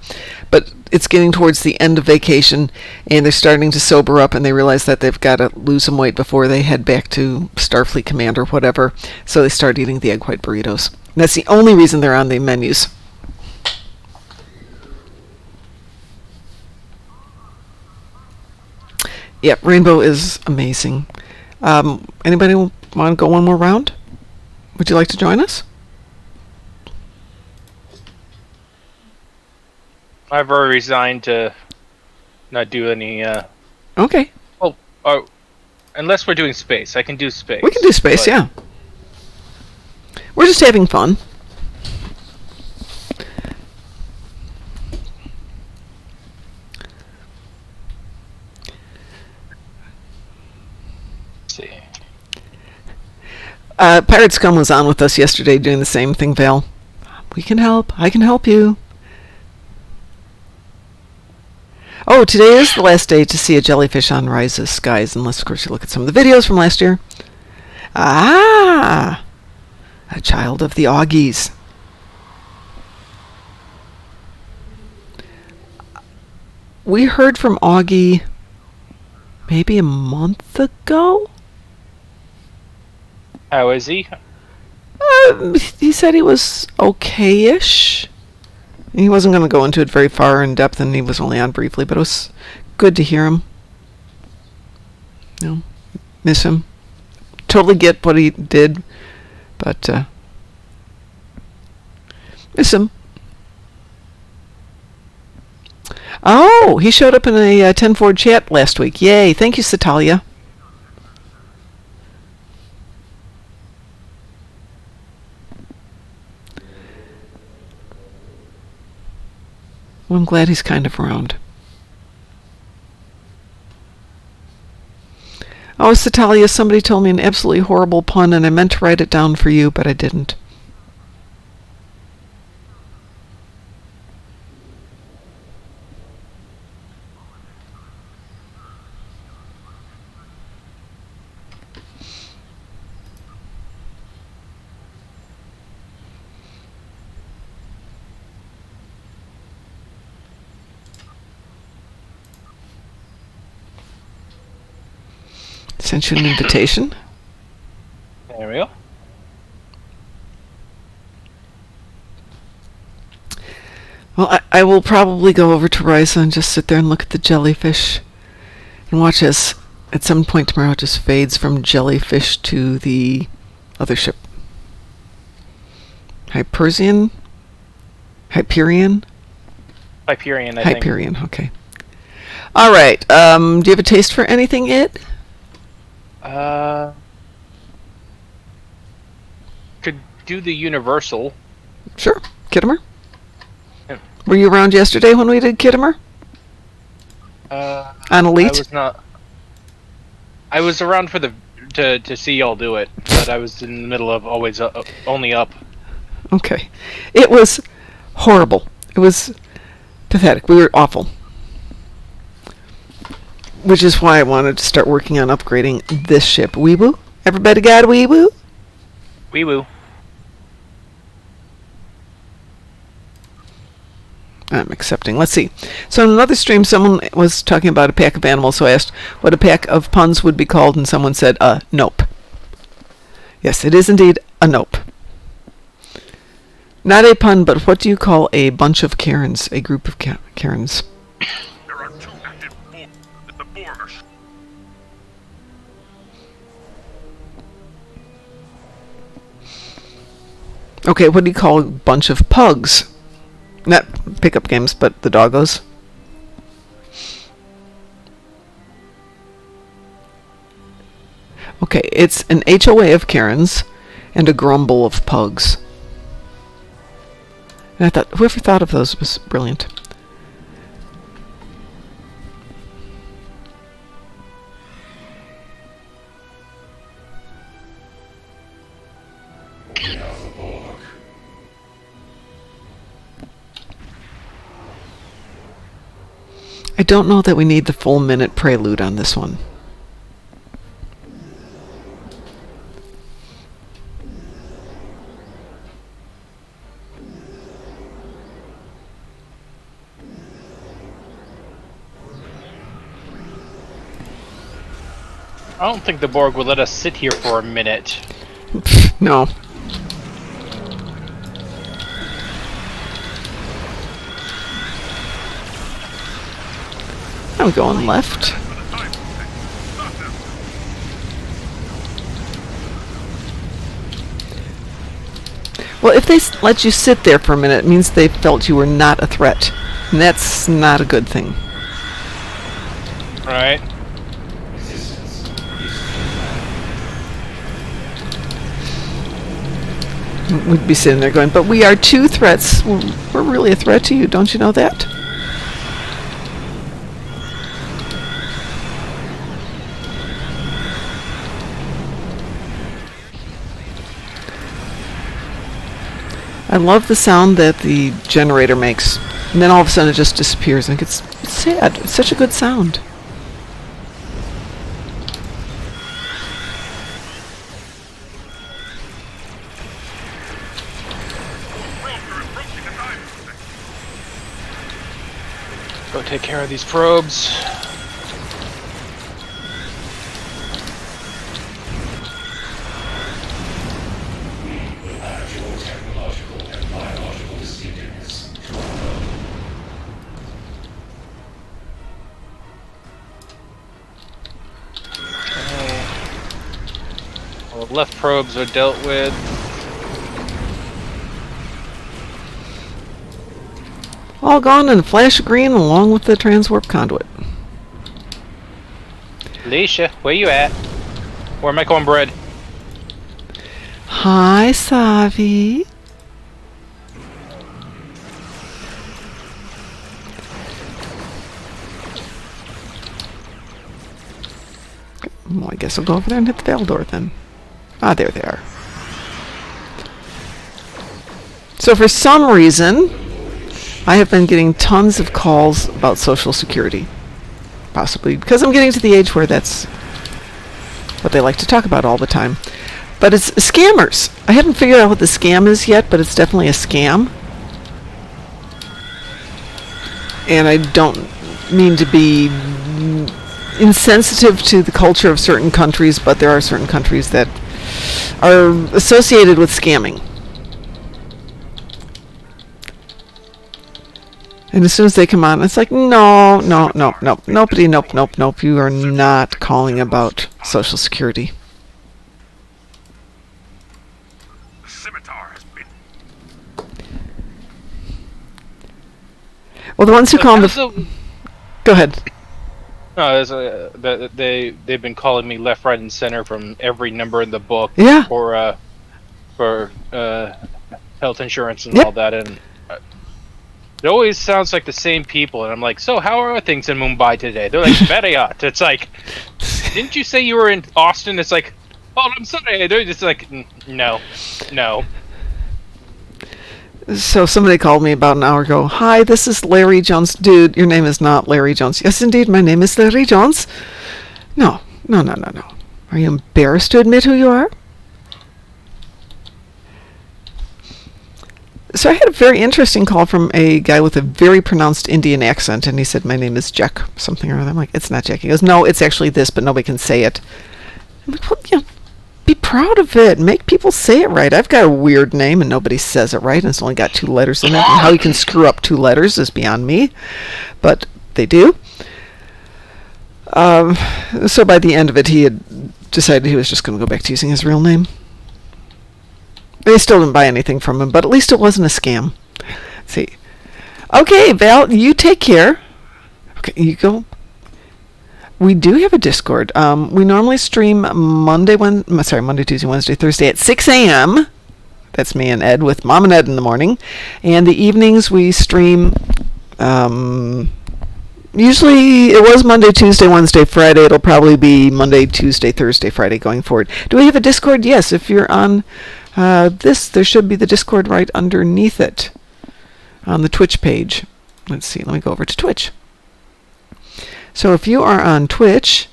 but it's getting towards the end of vacation, and they're starting to sober up, and they realize that they've got to lose some weight before they head back to Starfleet Command or whatever, so they start eating the egg white burritos. And that's the only reason they're on the menus. Yep, Rainbow is amazing. Anybody want to go one more round? Would you like to join us? I've already resigned to not do any. Okay. Oh, unless we're doing space, I can do space. We can do space, but- yeah. We're just having fun. Let's see. Pirate Scum was on with us yesterday doing the same thing, Val. We can help. I can help you. Oh, today is the last day to see a jellyfish on Rise's skies, unless, of course, you look at some of the videos from last year. Ah! A child of the Augies. We heard from Augie maybe a month ago? How is he? He said he was okay-ish. He wasn't going to go into it very far in depth, and he was only on briefly, but it was good to hear him. You know, miss him. Totally get what he did, but miss him. Oh, he showed up in a 10-4 chat last week. Yay. Thank you, Satalia. Well, I'm glad he's kind of around. Oh, Satalia, somebody told me an absolutely horrible pun, and I meant to write it down for you, but I didn't. Sent you an invitation. There we go. Well, I will probably go over to Risa and just sit there and look at the jellyfish and watch as at some point tomorrow it just fades from jellyfish to the other ship. Hyperion? Hyperion, I think. Hyperion, okay. All right. Do you have a taste for anything, Could do the universal. Sure. Kittimer? Yeah. Were you around yesterday when we did Kittimer? On Elite? I was not. I was around for to see y'all do it, but I was in the middle of always only up. Okay. It was horrible. It was pathetic. We were awful. Which is why I wanted to start working on upgrading this ship. Weeboo? Everybody got a weeboo? Wee woo. I'm accepting. Let's see. So in another stream, someone was talking about a pack of animals, so I asked what a pack of puns would be called, and someone said, nope. Yes, it is indeed a nope. Not a pun, but what do you call a bunch of Karens, a group of Karens? There are 2 active boars at the border. Okay, what do you call a bunch of pugs? Not pickup games, but the doggos. Okay, it's an HOA of Karens and a grumble of pugs. And I thought, whoever thought of those was brilliant. I don't know that we need the full minute prelude on this one. I don't think the Borg will let us sit here for a minute. No. I'm going left. Well, if they let you sit there for a minute, it means they felt you were not a threat. And that's not a good thing. Right. We'd be sitting there going, but we are 2 threats. We're really a threat to you. Don't you know that? I love the sound that the generator makes. And then all of a sudden it just disappears. Like it's sad. It's such a good sound. Probes are approaching the dive station. Go take care of these probes. Well, the left probes are dealt with. All gone in a flash of green along with the transwarp conduit. Alicia, where you at? Where my cornbread? Hi, Savi. Well, I guess I'll go over there and hit the veil door then. Ah, there they are. So for some reason, I have been getting tons of calls about Social Security. Possibly because I'm getting to the age where that's what they like to talk about all the time. But it's scammers. I haven't figured out what the scam is yet, but it's definitely a scam. And I don't mean to be insensitive to the culture of certain countries, but there are certain countries that are associated with scamming. And as soon as they come on, it's like, no, nobody, nope, you are not calling about Social Security. The scimitar has been. Well, the ones who call How's the... Go ahead. No, they've been calling me left, right, and center from every number in the book. Yeah. For health insurance and Yep. all that, and it always sounds like the same people. And I'm like, so how are things in Mumbai today? They're like, very hot. It's like, didn't you say you were in Austin? It's like, oh, I'm sorry. They're just like, no. So somebody called me about an hour ago. Hi, this is Larry Jones. Dude, your name is not Larry Jones. Yes, indeed, my name is Larry Jones. No. Are you embarrassed to admit who you are? So I had a very interesting call from a guy with a very pronounced Indian accent, and he said, my name is Jack, something or other. I'm like, it's not Jack. He goes, no, it's actually this, but nobody can say it. I'm like, well, yeah, be proud of it. Make people say it right. I've got a weird name, and nobody says it right, and it's only got 2 letters in it. And how you can screw up 2 letters is beyond me, but they do. So by the end of it, he had decided he was just going to go back to using his real name. They still didn't buy anything from him, but at least it wasn't a scam. Let's see. Okay, Val, you take care. Okay, you go. We do have a Discord. We normally stream Monday, Tuesday, Wednesday, Thursday at 6 a.m. That's me and Ed with Mom and Ed in the morning. And the evenings we stream, usually it was Monday, Tuesday, Wednesday, Friday. It'll probably be Monday, Tuesday, Thursday, Friday going forward. Do we have a Discord? Yes. If you're on this, there should be the Discord right underneath it on the Twitch page. Let's see. Let me go over to Twitch. So if you are on Twitch,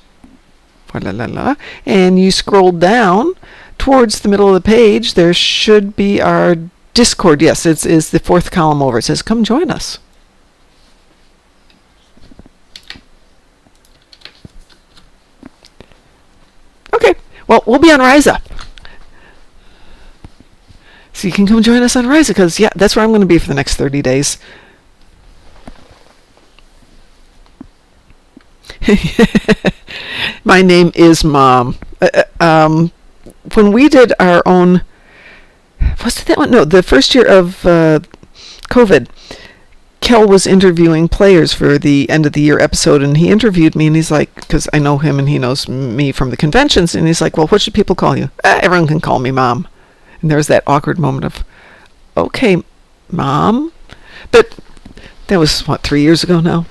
and you scroll down towards the middle of the page, there should be our Discord. Yes, it's the 4th column over. It says, come join us. Okay, well, we'll be on Ryza. So you can come join us on Ryza, because, yeah, that's where I'm going to be for the next 30 days. My name is Mom. When we did our own... Was it that one? No, the first year of COVID. Kel was interviewing players for the end of the year episode, and he interviewed me, and he's like, because I know him and he knows me from the conventions, and he's like, well, what should people call you? Everyone can call me Mom. And there's that awkward moment of, okay, Mom? But that was, 3 years ago now?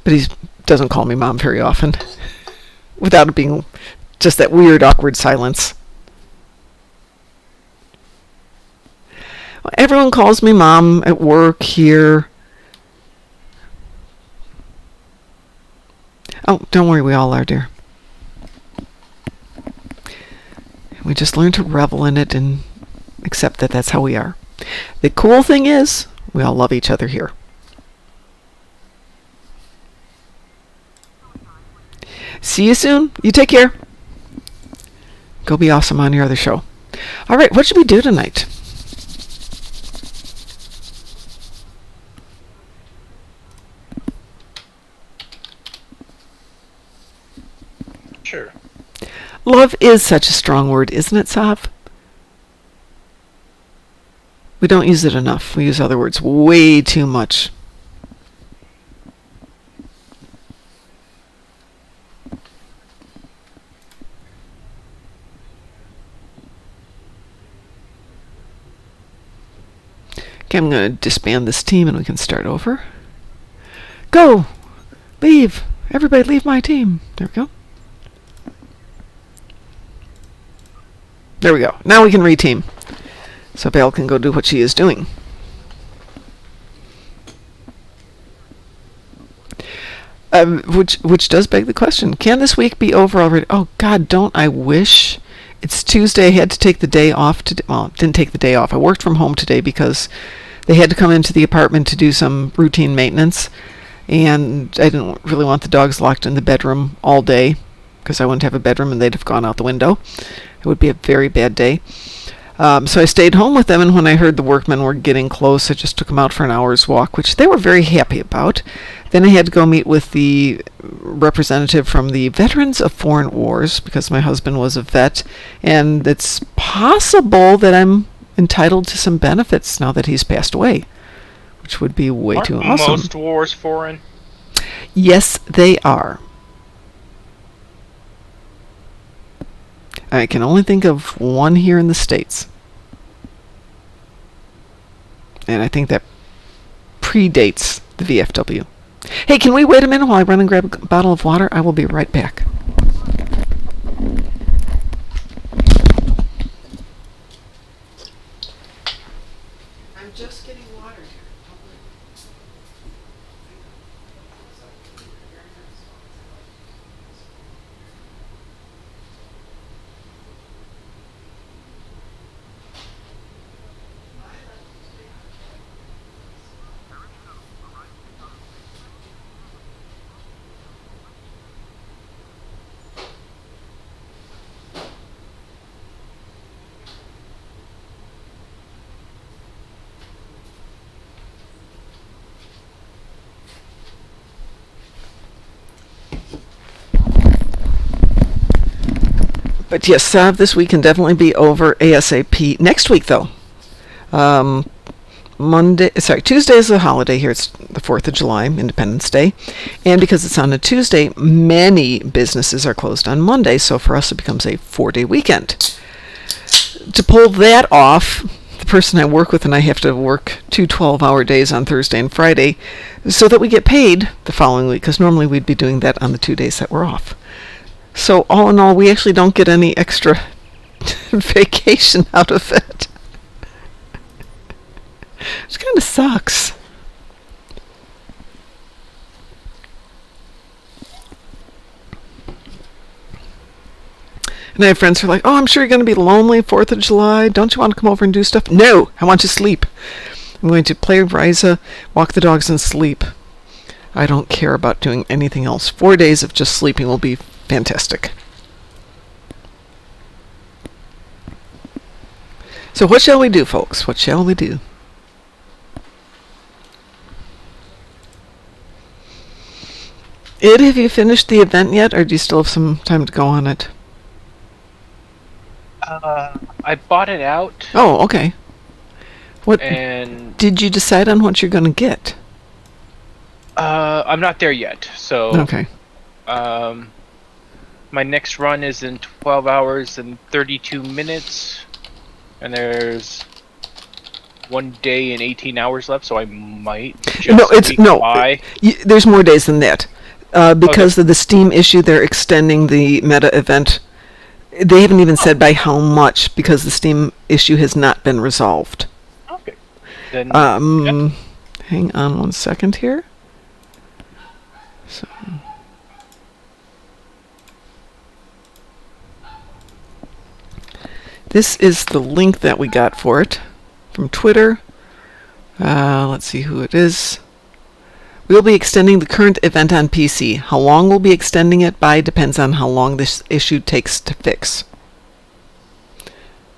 But he doesn't call me Mom very often, without it being just that weird, awkward silence. Everyone calls me Mom at work, here. Oh, don't worry, we all are, dear. We just learn to revel in it and accept that that's how we are. The cool thing is, we all love each other here. See you soon. You take care. Go be awesome on your other show. All right, what should we do tonight? Sure. Love is such a strong word, isn't it, Sav? We don't use it enough. We use other words way too much. Okay, I'm going to disband this team and we can start over. Go! Leave! Everybody leave my team. There we go. There we go. Now we can reteam. So Val can go do what she is doing. Which does beg the question. Can this week be over already? Oh, God, don't I wish. It's Tuesday. I had to take the day off today. Well, didn't take the day off. I worked from home today because they had to come into the apartment to do some routine maintenance. And I didn't really want the dogs locked in the bedroom all day because I wouldn't have a bedroom and they'd have gone out the window. It would be a very bad day. So I stayed home with them, and when I heard the workmen were getting close, I just took them out for an hour's walk, which they were very happy about. Then I had to go meet with the representative from the Veterans of Foreign Wars, because my husband was a vet, and it's possible that I'm entitled to some benefits now that he's passed away, which would be way too awesome. Most wars foreign? Yes, they are. I can only think of one here in the States. And I think that predates the VFW. Hey, can we wait a minute while I run and grab a bottle of water? I will be right back. I'm just getting water here. But yes, Sav, this week can definitely be over ASAP. Next week, though, Tuesday is a holiday here. It's the 4th of July, Independence Day. And because it's on a Tuesday, many businesses are closed on Monday. So for us, it becomes a 4-day weekend. To pull that off, the person I work with and I have to work 2 12-hour days on Thursday and Friday so that we get paid the following week, because normally we'd be doing that on the 2 days that we're off. So all in all, we actually don't get any extra vacation out of it. It kind of sucks. And I have friends who are like, oh, I'm sure you're going to be lonely 4th of July. Don't you want to come over and do stuff? No, I want to sleep. I'm going to play Ryza, walk the dogs, and sleep. I don't care about doing anything else. 4 days of just sleeping will be fantastic. So what shall we do, folks? What shall we do? Have you finished the event yet, or do you still have some time to go on it? I bought it out, Oh, okay. What and did you decide on what you're going to get? I'm not there yet. So, Okay. my next run is in 12 hours and 32 minutes, and there's 1 day and 18 hours left. So I might just No, it's squeak no. by. There's more days than that. Because of the Steam issue, they're extending the meta event. They haven't even said by how much because the Steam issue has not been resolved. Okay. Then Hang on one second here. So. This is the link that we got for it from Twitter. Let's see who it is. We'll be extending the current event on PC. How long we'll be extending it by depends on how long this issue takes to fix.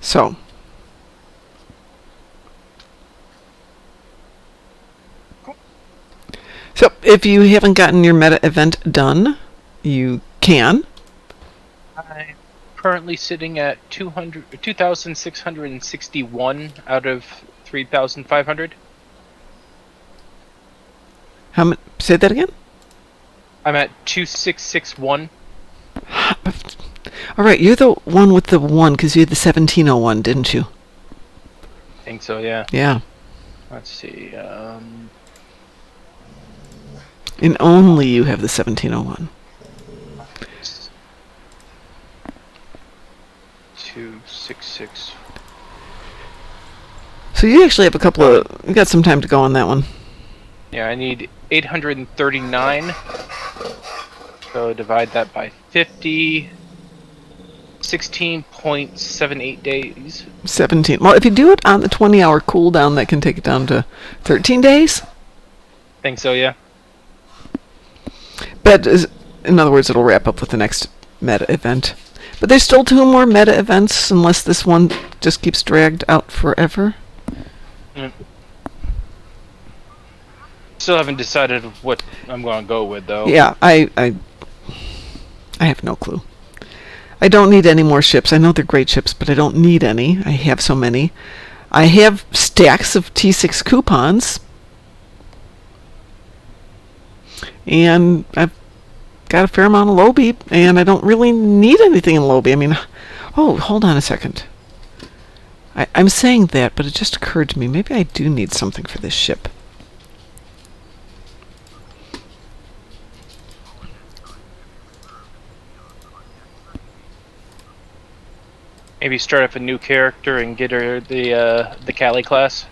So, if you haven't gotten your meta event done, you can. I'm currently sitting at 2,661 out of 3,500. Say that again? I'm at 2,661. All right, you're the one with the 1 because you had the 1701, didn't you? I think so, yeah. Yeah. Let's see. And only you have the 1701. 266. So you actually have a couple of... You got some time to go on that one. Yeah, I need 839. So divide that by 50. 16.78 days. 17. Well, if you do it on the 20-hour cooldown, that can take it down to 13 days. Think so, yeah. But in other words, it'll wrap up with the next meta event. But there's still 2 more meta events, unless this one just keeps dragged out forever. Still haven't decided what I'm going to go with, though. Yeah, I have no clue. I don't need any more ships. I know they're great ships, but I don't need any. I have so many. I have stacks of T6 coupons. And I've got a fair amount of Lobby, and I don't really need anything in Lobby. I mean, oh, hold on a second. I'm saying that, but it just occurred to me, maybe I do need something for this ship. Maybe start up a new character and get her the Cali class.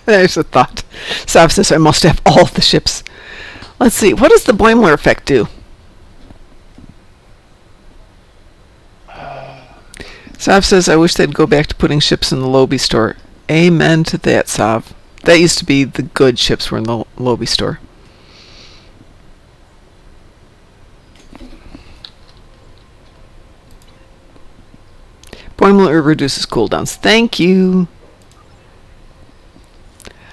There's a thought. Sav says I must have all the ships. Let's see. What does the Boimler effect do? Sav says I wish they'd go back to putting ships in the Lobby store. Amen to that, Sav. That used to be the good ships were in the Lobby store. Boimler reduces cooldowns. Thank you.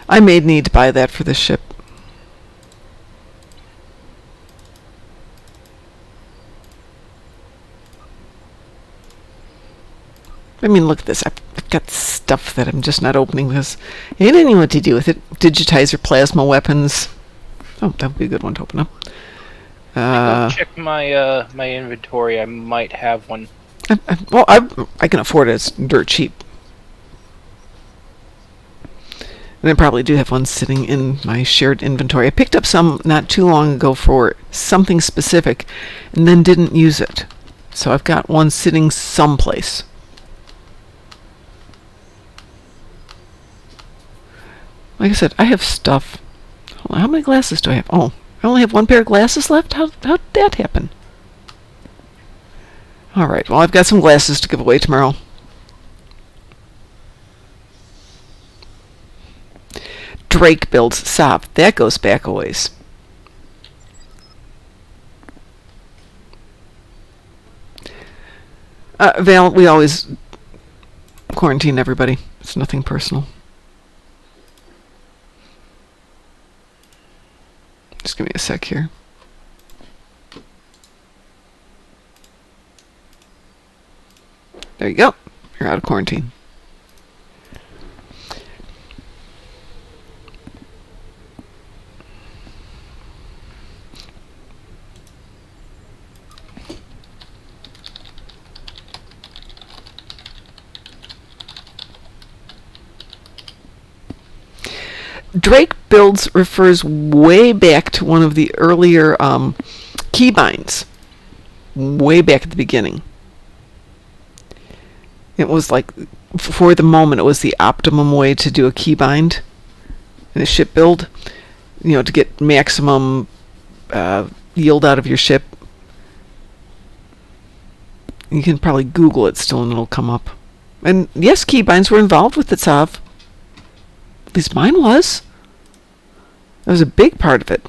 I may need to buy that for this ship. I mean, look at this. I've got stuff that I'm just not opening because I didn't know what to do with it. Digitizer plasma weapons. Oh, that would be a good one to open up. Check my my inventory. I might have one. I can afford it. It's dirt cheap. And I probably do have one sitting in my shared inventory. I picked up some not too long ago for something specific and then didn't use it. So I've got one sitting someplace. Like I said, I have stuff. Hold on, how many glasses do I have? Oh, I only have one pair of glasses left? How did that happen? Alright, well, I've got some glasses to give away tomorrow. Drake builds Saab. That goes back a ways. Val, we always quarantine everybody. It's nothing personal. Just give me a sec here. There you go. You're out of quarantine. Drake builds refers way back to one of the earlier keybinds, way back at the beginning. It was like, for the moment, it was the optimum way to do a keybind in a ship build, to get maximum yield out of your ship. You can probably Google it still and it'll come up. And yes, keybinds were involved with the Tsav. At least mine was. That was a big part of it.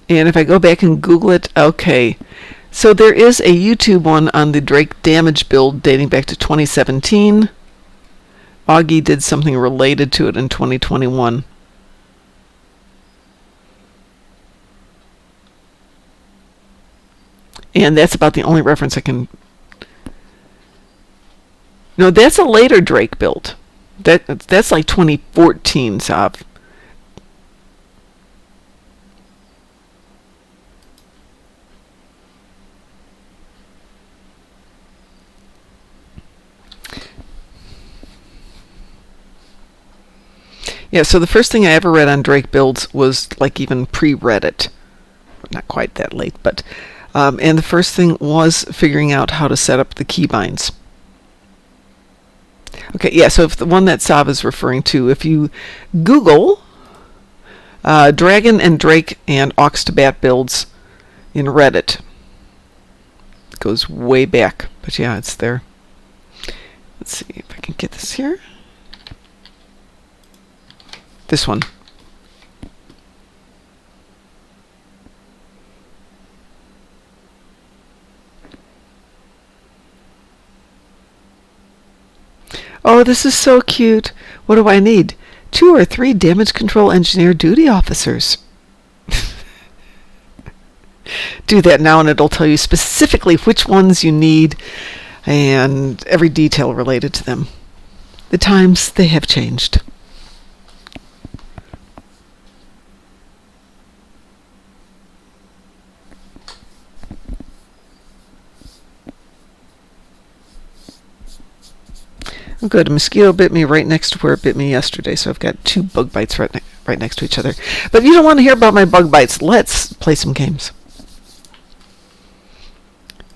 And if I go back and Google it, okay. So there is a YouTube one on the Drake damage build dating back to 2017. Augie did something related to it in 2021. And that's about the only reference I can... No, that's a later Drake build. That's like 2014, Sav. Yeah, so the first thing I ever read on Drake builds was like even pre-Reddit. Not quite that late, but... and the first thing was figuring out how to set up the keybinds. Okay, yeah, so if the one that Sav is referring to, if you Google Dragon and Drake and Ox to Bat builds in Reddit, it goes way back, but yeah, it's there. Let's see if I can get this here. This one. Oh, this is so cute. What do I need? 2 or 3 damage control engineer duty officers. Do that now and it'll tell you specifically which ones you need and every detail related to them. The times, they have changed. Oh, good. A mosquito bit me right next to where it bit me yesterday, so I've got 2 bug bites right next to each other. But if you don't want to hear about my bug bites, let's play some games.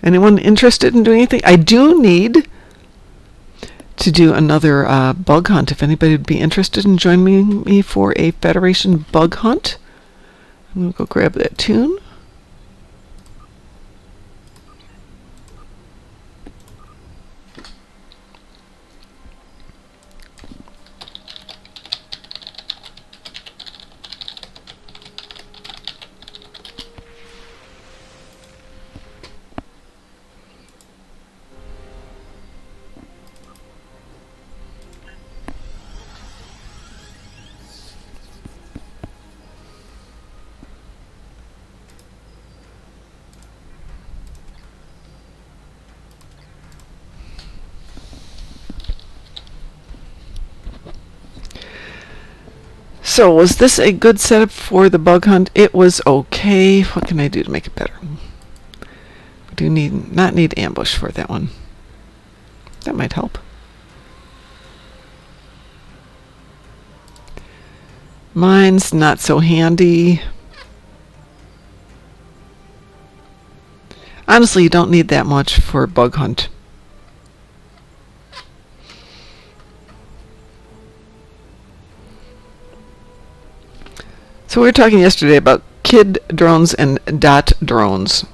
Anyone interested in doing anything? I do need to do another bug hunt. If anybody would be interested in joining me for a Federation bug hunt, I'm going to go grab that tune. So, was this a good setup for the bug hunt? It was okay. What can I do to make it better? We do not need ambush for that one. That might help. Mine's not so handy. Honestly, you don't need that much for a bug hunt. So we were talking yesterday about kid drones and dot drones.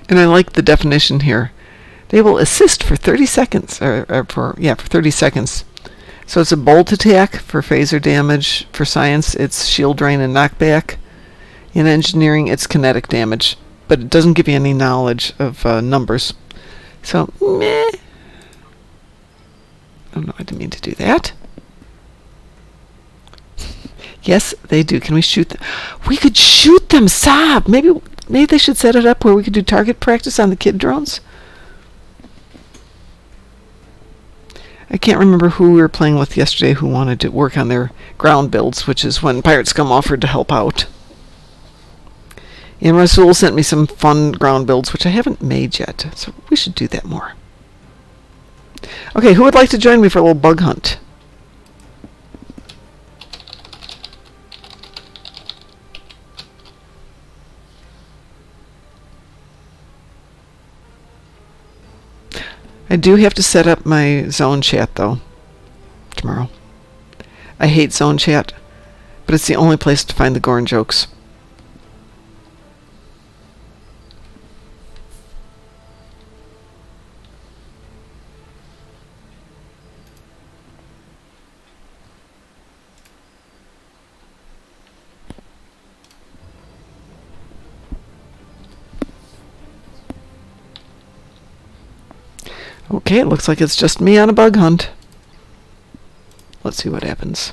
And I like the definition here. They will assist for 30 seconds, for 30 seconds. So it's a bolt attack for phaser damage. For science, it's shield drain and knockback. In engineering, it's kinetic damage. But it doesn't give you any knowledge of numbers. So, meh. Oh no, I didn't mean to do that. Yes, they do. Can we shoot them? We could shoot them, Saab! Maybe they should set it up where we could do target practice on the kid drones. I can't remember who we were playing with yesterday who wanted to work on their ground builds, which is when Pirate Scum offered to help out. And Rasul sent me some fun ground builds, which I haven't made yet, so we should do that more. Okay, who would like to join me for a little bug hunt? I do have to set up my zone chat, though, tomorrow. I hate zone chat, but it's the only place to find the Gorn jokes. Okay, it looks like it's just me on a bug hunt. Let's see what happens.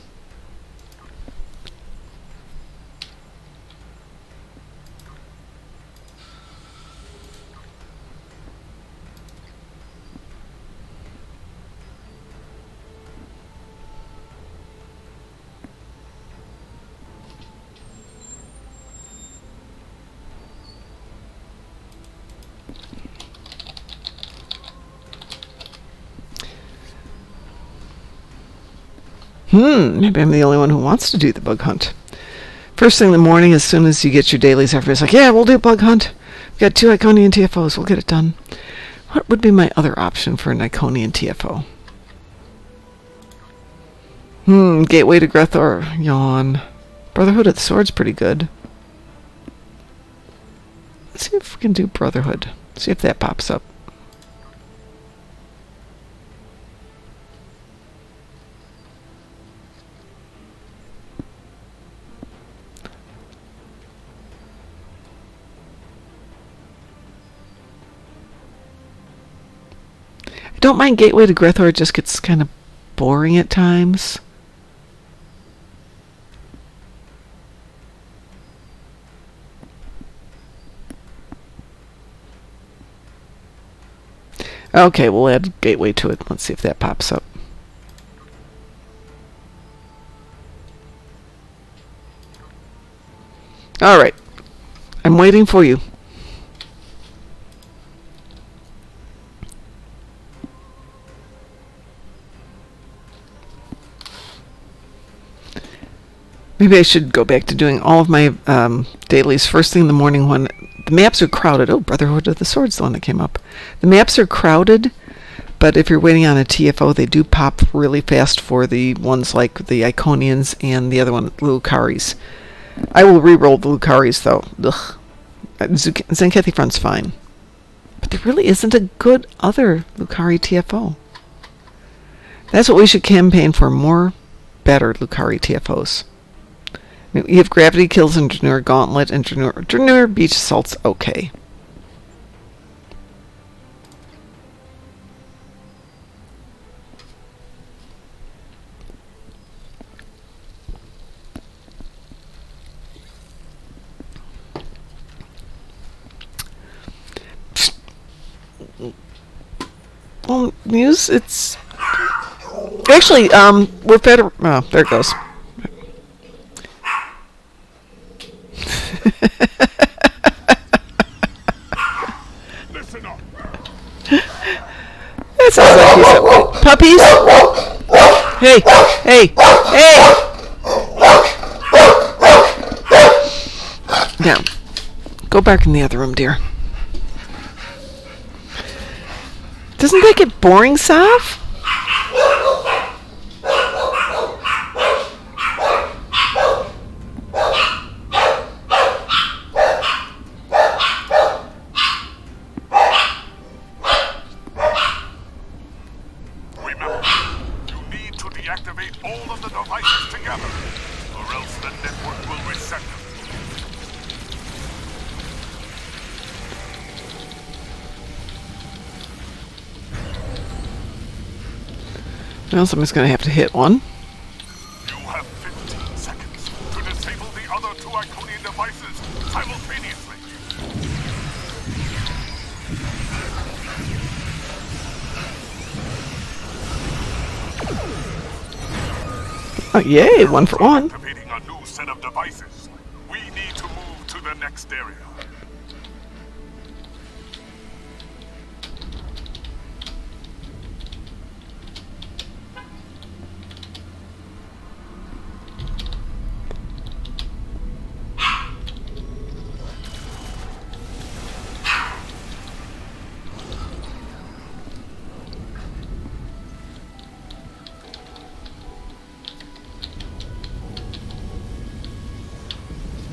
Maybe I'm the only one who wants to do the bug hunt. First thing in the morning, as soon as you get your dailies, everybody's like, yeah, we'll do bug hunt. We've got 2 Iconian TFOs. We'll get it done. What would be my other option for an Iconian TFO? Gateway to Grethor. Yawn. Brotherhood of the Sword's pretty good. Let's see if we can do Brotherhood. See if that pops up. I don't mind Gateway to Grethor, it just gets kind of boring at times. Okay, we'll add Gateway to it. Let's see if that pops up. Alright. I'm waiting for you. Maybe I should go back to doing all of my dailies first thing in the morning when the maps are crowded. Oh, Brotherhood of the Sword's the one that came up. The maps are crowded, but if you're waiting on a TFO, they do pop really fast for the ones like the Iconians and the other one, Lucaris. I will re-roll the Lucaris, though. Ugh. Zenkethi Front's fine. But there really isn't a good other Lucari TFO. That's what we should campaign for, more better Lucari TFOs. You have Gravity Kills and Drenur Gauntlet, and Drenur Beach Assault's okay. Well, Muse, it's... Actually, we're better... Oh, there it goes. Listen up. That sounds like he's up. Puppies? Hey, hey, hey! Now, go back in the other room, dear. Doesn't that get boring, Sav? all of the devices together, or else the network will reset them. Well, somebody's going to have to hit one. You have 15 seconds to disable the other 2 Iconian devices simultaneously. Oh, yay, 1 for 1. Activating a new set of devices. We need to move to the next area.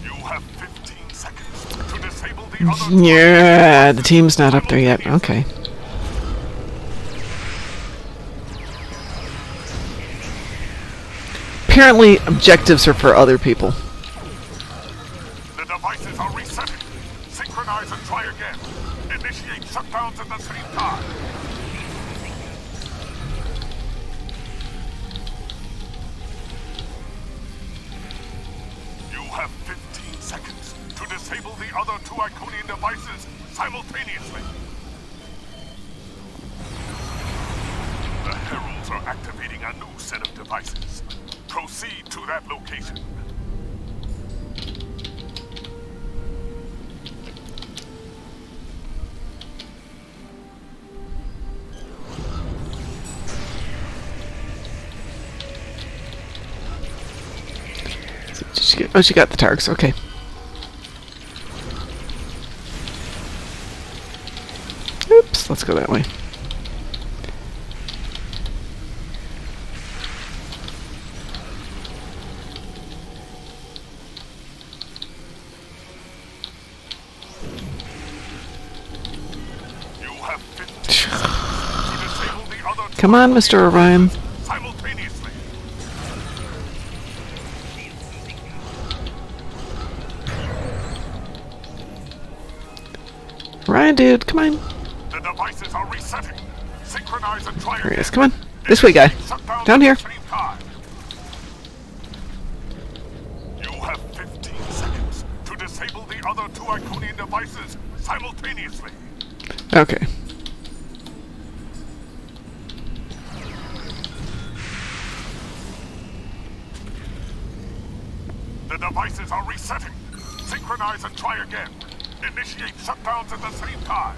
You have 15 seconds to disable the other 2 Yeah, the team's not up there yet. Okay. Apparently, objectives are for other people. The devices are resetting. Synchronize and try again. Initiate shutdowns at the same time. You have 15 seconds to disable the other 2 Iconian devices simultaneously. The Heralds are activating a new set of devices. Proceed to that location. Oh, she got the targets. Okay. Oops, let's go that way. You have 15 seconds to disable the other 2 Come on, Mr. Orion. simultaneously. Orion, dude, come on. The devices are resetting. Synchronize and try There he again. is. Come on. This way, guy. Shutdowns Down at here. the same time. You have 15 seconds to disable the other 2 Iconian devices simultaneously. Okay. The devices are resetting. Synchronize and try again. Initiate shutdowns at the same time.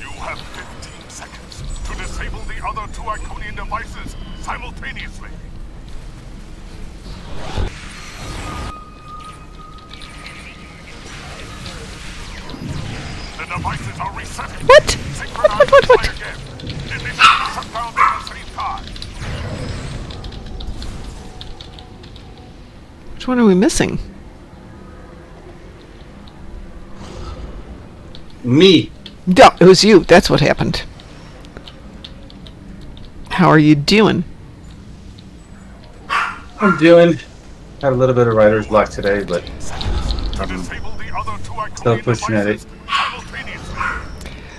You have 15 seconds to disable the other 2 Iconian devices simultaneously. The devices are resetting. What? Synchronize What? and try again. Initiate shutdowns at the same time. Which one are we missing? Me. No, it was you. That's what happened. How are you doing? I'm doing. Had a little bit of writer's block today, but To disable the other 2 Iconian still pushing at it. devices simultaneously.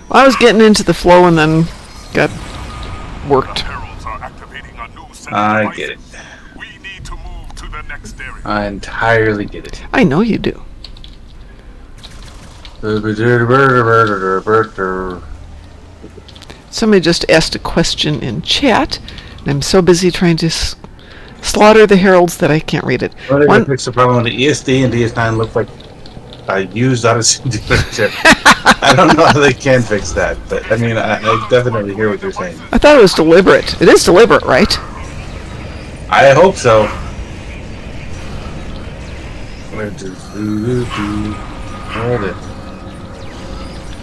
Well, I was getting into the flow and then got worked. Heralds are activating a new set of I devices. get it. We need to move to the next area. I entirely get it. I know you do. Somebody just asked a question in chat, and I'm so busy trying to slaughter the heralds that I can't read it. What did I One, fix the problem when the ESD and DS9 look like I used Odyssey dealership? I don't know how they can fix that, but I mean, I definitely hear what you're saying. I thought it was deliberate. It is deliberate, right? I hope so. Hold it.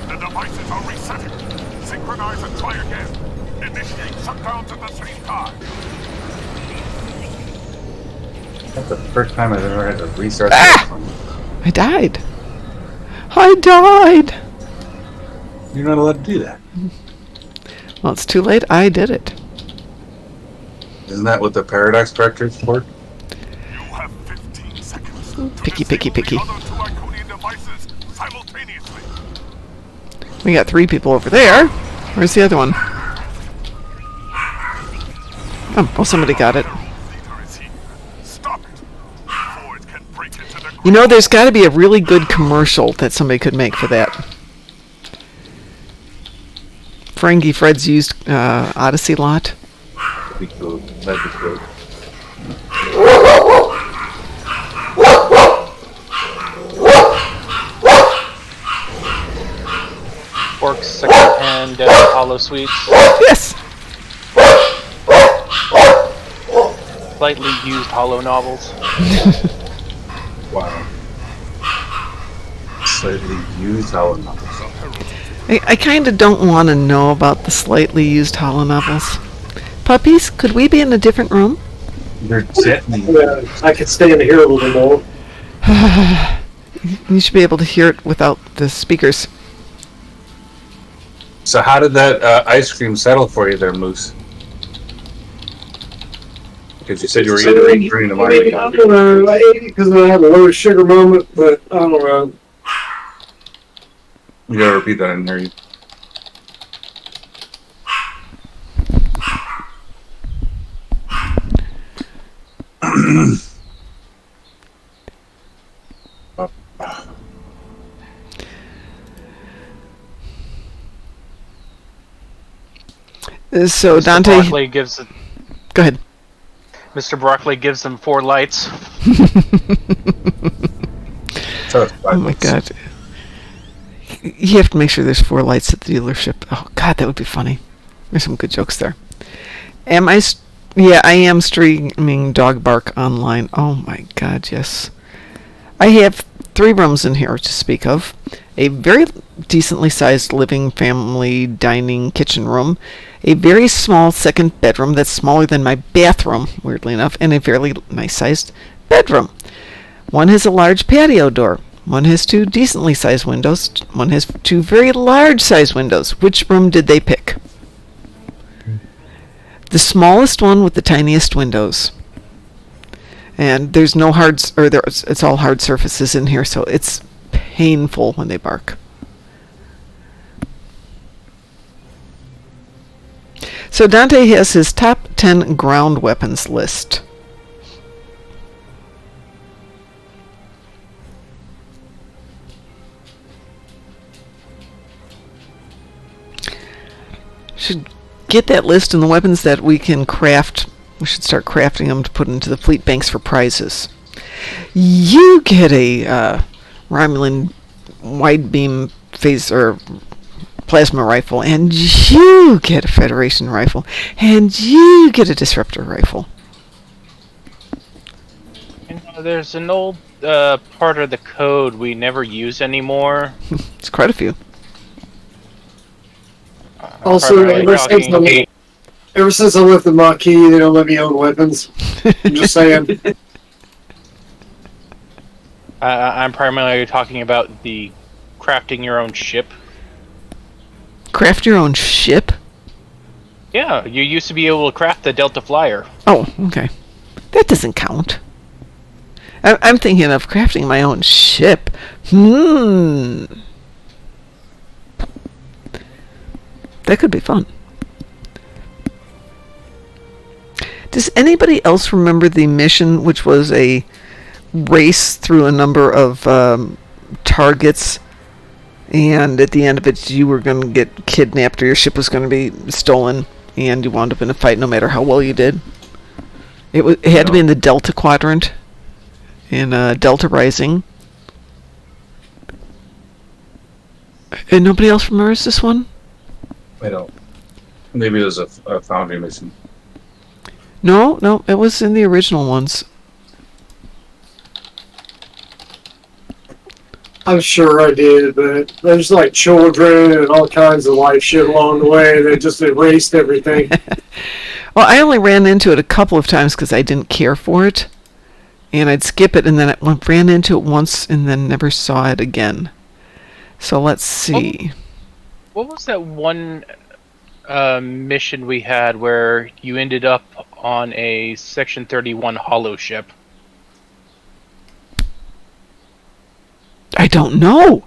The devices are resetting. Synchronize and try again. Initiate shutdowns at the same time. That's the first time I've ever had to restart Ah! the phone. I died. I died. You're not allowed to do that. Well, it's too late. I did it. Isn't that what the paradox corrector is for? You have 15 seconds to Picky, picky, disable picky. the other two Iconian devices simultaneously. We got 3 people over there. Where's the other one? Oh, well, somebody got it. Leader is here. Stop it before it can break into the You know, there's got to be a really good commercial that somebody could make for that. Ferengi Fred's used Odyssey lot. That'd be cool. That'd be cool. Orcs second-hand hollow sweets, Yes. slightly used hollow novels. Wow. Slightly used hollow novels. I kind of don't want to know about the slightly used hollow novels. Puppies, could we be in a different room? They're gently. Yeah, I could stand to hear a little more. You should be able to hear it without the speakers. So how did that ice cream settle for you there, Moose? Because you said you were eating during the I don't know. I ate it because I had a low sugar moment, but I don't know. You gotta repeat that, I didn't hear you. So Mr. Dante, Broccoli gives go ahead. Mr. Broccoli gives them 4 lights. Oh my god. You have to make sure there's 4 lights at the dealership. Oh god, that would be funny. There's some good jokes there. Yeah, I am streaming Dog Bark online. Oh my god, yes. I have 3 rooms in here to speak of. A very decently sized living, family, dining, kitchen room. A very small second bedroom that's smaller than my bathroom, weirdly enough, and a fairly nice sized bedroom. One has a large patio door. One has 2 decently sized windows. One has 2 very large sized windows. Which room did they pick? The smallest one with the tiniest windows. And there's no it's all hard surfaces in here, so it's painful when they bark. So Dante has his top 10 ground weapons list. Should get that list and the weapons that we can craft. We should start crafting them to put into the fleet banks for prizes. You get a Romulan wide beam phaser plasma rifle, and you get a Federation rifle, and you get a disruptor rifle. You know, there's an old part of the code we never use anymore. It's quite a few. Also, Primarily ever since I left the Maquis, they don't let me own weapons. I'm just saying. I'm primarily talking about the crafting your own ship. Craft your own ship? Yeah, you used to be able to craft the Delta Flyer. Oh, okay. That doesn't count. I'm thinking of crafting my own ship. That could be fun. Does anybody else remember the mission, which was a race through a number of targets, and at the end of it you were going to get kidnapped or your ship was going to be stolen, and you wound up in a fight no matter how well you did? It had to be in the Delta Quadrant, in Delta Rising. And nobody else remembers this one? I don't. Maybe it was a foundry mission. No, it was in the original ones. I'm sure I did, but there's like children and all kinds of life shit along the way that just erased everything. Well, I only ran into it a couple of times because I didn't care for it. And I'd skip it, and then I ran into it once and then never saw it again. So let's see. What was that one mission we had where you ended up on a Section 31 holo ship. I don't know.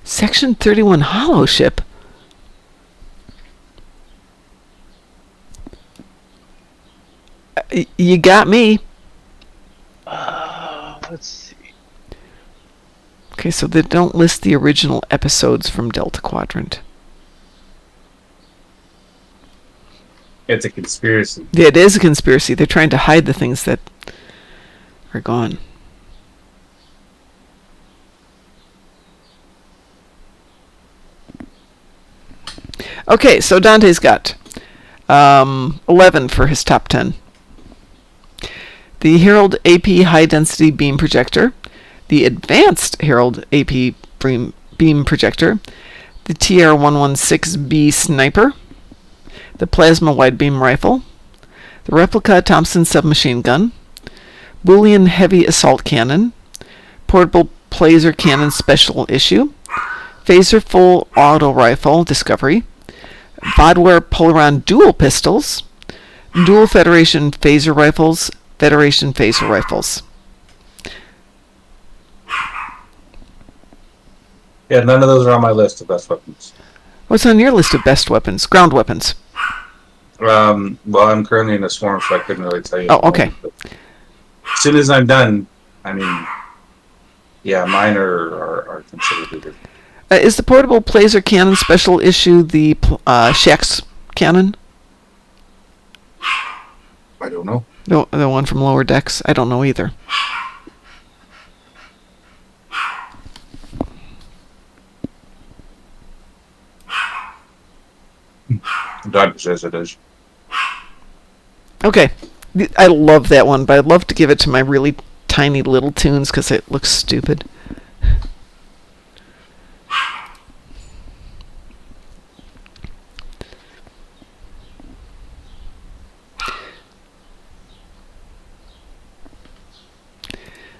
Section 31 holo ship? You got me. Let's see. Okay, so they don't list the original episodes from Delta Quadrant. It's a conspiracy. Yeah, it is a conspiracy. They're trying to hide the things that are gone. Okay, so Dante's got 11 for his top 10. The Herald AP High Density Beam Projector, the Advanced Herald AP Beam Projector, the TR-116B Sniper, the Plasma Wide Beam Rifle, the Replica Thompson Submachine Gun, Boolean Heavy Assault Cannon, Portable Placer Cannon Special Issue, Phaser Full Auto Rifle Discovery, Vodware Polaron Dual Pistols, Dual Federation Phaser Rifles, Federation Phaser Rifles. Yeah, none of those are on my list of best weapons. What's on your list of best weapons? Ground weapons. Well, I'm currently in a swarm, so I couldn't really tell you. Oh, okay. But as soon as I'm done, I mean, yeah, mine are considered good. Is the Portable Placer Cannon Special Issue the Shax cannon? I don't know. The one from Lower Decks? I don't know either. Doctor says it is. Okay. I love that one, but I'd love to give it to my really tiny little tunes because it looks stupid.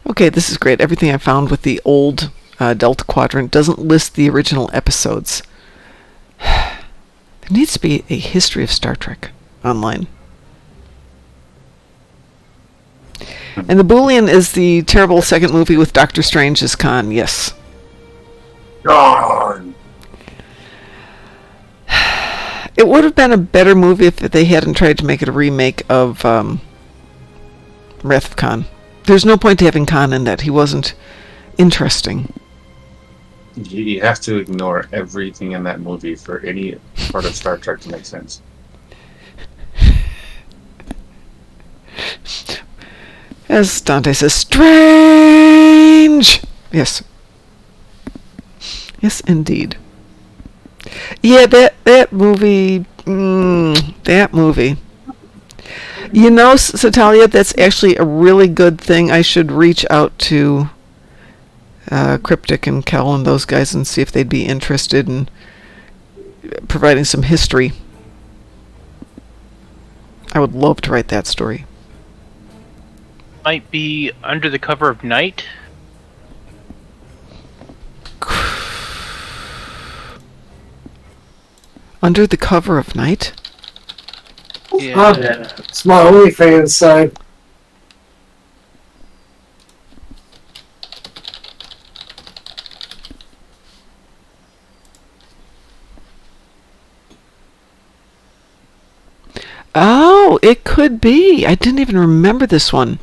Okay, this is great. Everything I found with the old Delta Quadrant doesn't list the original episodes. There needs to be a history of Star Trek online. And the Boolean is the terrible second movie with Doctor Strange as Khan, yes. God. It would have been a better movie if they hadn't tried to make it a remake of Wrath of Khan. There's no point to having Khan in that. He wasn't interesting. You have to ignore everything in that movie for any part of Star Trek to make sense. As Dante says, strange! Yes. Yes, indeed. Yeah, that movie... that movie. You know, Satalia, that's actually a really good thing. I should reach out to Cryptic and Kel and those guys and see if they'd be interested in providing some history. I would love to write that story. Might be Under the Cover of Night. Under the Cover of Night? Yeah. It's my OnlyFans site. Oh, it could be. I didn't even remember this one.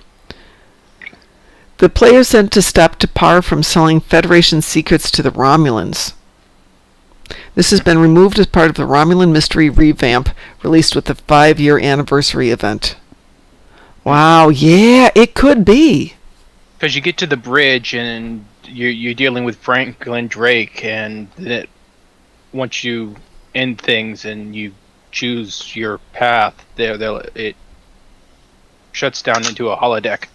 The players sent to stop Tapar from selling Federation secrets to the Romulans. This has been removed as part of the Romulan Mystery revamp released with the 5-year anniversary event. Wow, yeah, it could be. Because you get to the bridge and you're dealing with Franklin Drake, and once you end things and you choose your path, it shuts down into a holodeck.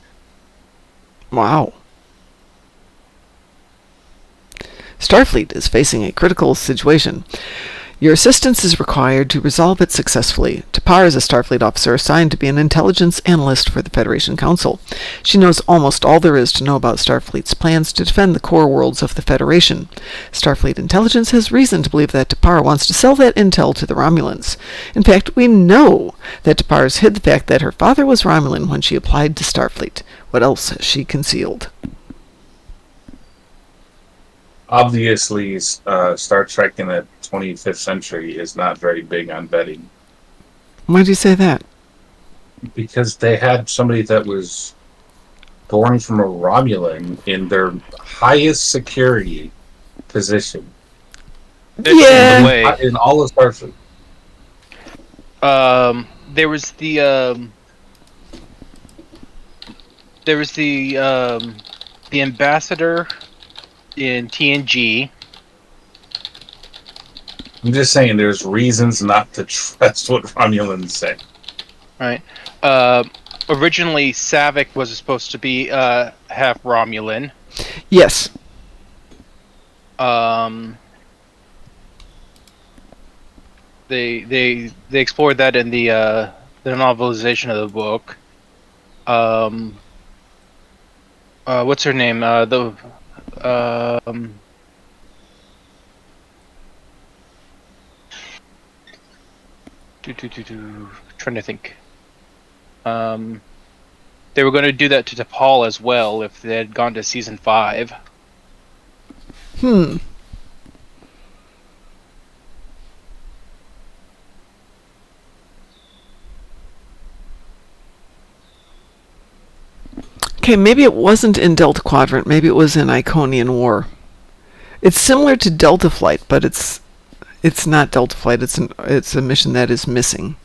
Wow. Starfleet is facing a critical situation. Your assistance is required to resolve it successfully. Tapar is a Starfleet officer assigned to be an intelligence analyst for the Federation Council. She knows almost all there is to know about Starfleet's plans to defend the core worlds of the Federation. Starfleet intelligence has reason to believe that Tapar wants to sell that intel to the Romulans. In fact, we know that Tapar has hid the fact that her father was Romulan when she applied to Starfleet. What else has she concealed? Obviously, Star Trek in the 25th century is not very big on betting. Why do you say that? Because they had somebody that was born from a Romulan in their highest security position. Yeah. In all of Starfleet. There was the ambassador in TNG. I'm just saying there's reasons not to trust what Romulans say. Right. Originally, Savick was supposed to be half Romulan. Yes. They explored that in the novelization of the book. What's her name? Trying to think. They were going to do that to T'Pol as well if they had gone to season 5. Okay, maybe it wasn't in Delta Quadrant. Maybe it was in Iconian War. It's similar to Delta Flight, but it's not Delta Flight. It's a mission that is missing.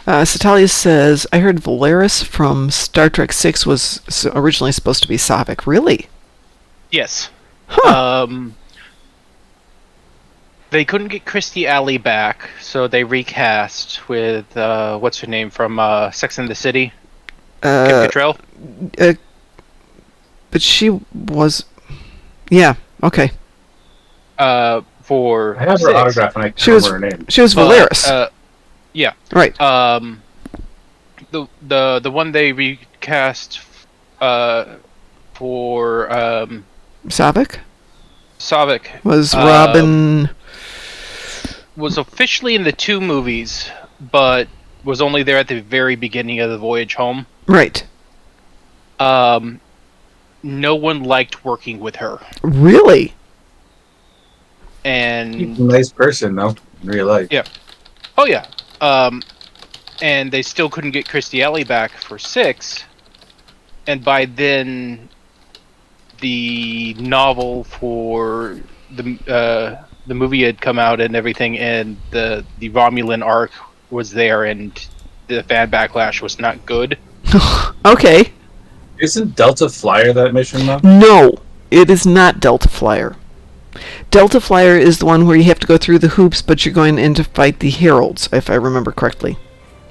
Satalius says, I heard Valeris from Star Trek 6 was originally supposed to be Savick. Really? Yes. Huh. They couldn't get Christy Alley back, so they recast with what's her name from Sex and the City? Kim Cattrall? But she was... Yeah, okay. For I have her 6. autograph and I can't remember her name. She was Valeris. Yeah. Right. The one they recast for Savick? Savick Was Robin... was officially in the 2 movies, but was only there at the very beginning of the voyage home. Right. No one liked working with her. Really? And She's a nice person, though, in real life. Yeah. Oh, yeah. And they still couldn't get Christy Alley back for 6. And by then, the novel for the movie had come out and everything, and the Romulan arc was there, and the fan backlash was not good. Okay. Isn't Delta Flyer that mission, though? No, it is not Delta Flyer. Delta Flyer is the one where you have to go through the hoops, but you're going in to fight the Heralds, if I remember correctly.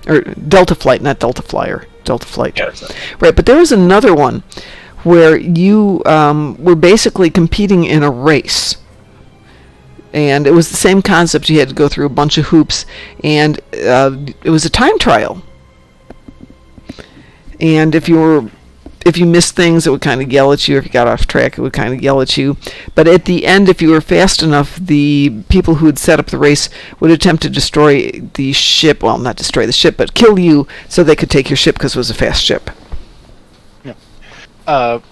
Or Delta Flight, not Delta Flyer. Delta Flight. Yeah, right, but there was another one where you were basically competing in a race. And it was the same concept. You had to go through a bunch of hoops, and it was a time trial. And if you missed things, it would kind of yell at you. If you got off track, it would kind of yell at you. But at the end, if you were fast enough, the people who had set up the race would attempt to destroy the ship. Well, not destroy the ship, but kill you so they could take your ship because it was a fast ship. Yeah.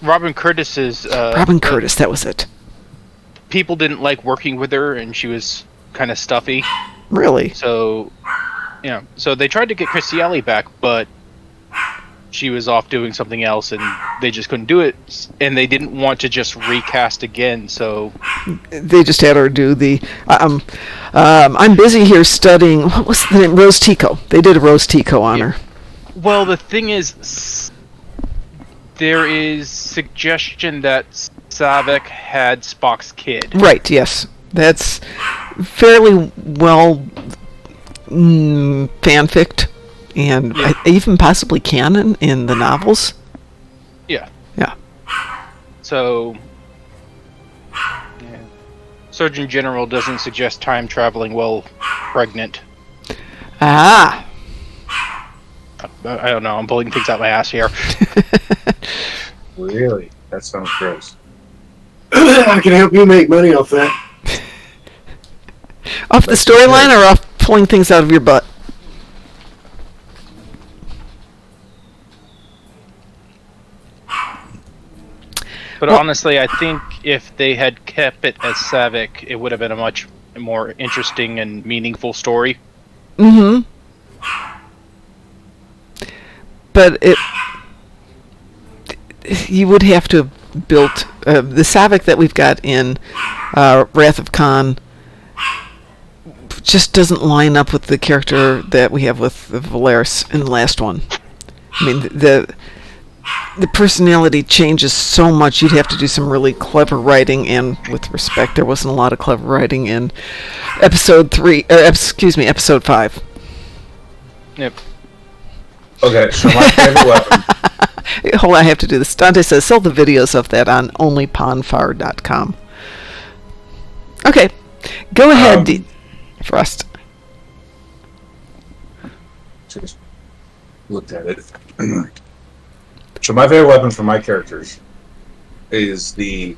Robin Curtis's... Robin Curtis, that was it. People didn't like working with her, and she was kind of stuffy. Really? So, yeah. So they tried to get Christy Alley back, but she was off doing something else, and they just couldn't do it, and they didn't want to just recast again. So They just had her do the. I'm busy here studying. What was the name? Rose Tico. They did a Rose Tico on her. well, the thing is, there is suggestion that Saavik had Spock's kid. Right. Yes, that's fairly well fanficked, and even possibly canon in the novels. Yeah. Yeah. So, yeah. Surgeon General doesn't suggest time traveling while pregnant. Ah. I don't know. I'm pulling things out my ass here. Really? That sounds gross. I can help you make money off that. Off the storyline or off pulling things out of your butt? But Well- honestly, I think if they had kept it as Saavik, it would have been a much more interesting and meaningful story. Mm-hmm. But you would have to have built the Saavik that we've got in Wrath of Khan just doesn't line up with the character that we have with Valeris in the last one. I mean, the personality changes so much. You'd have to do some really clever writing, and with respect, there wasn't a lot of clever writing in episode 5. Yep. Okay, so my favorite weapon. Hold on, I have to do this. Dante says, sell the videos of that on onlyponfar.com. Okay, go ahead, Frost. Just looked at it. So my favorite weapon for my characters is the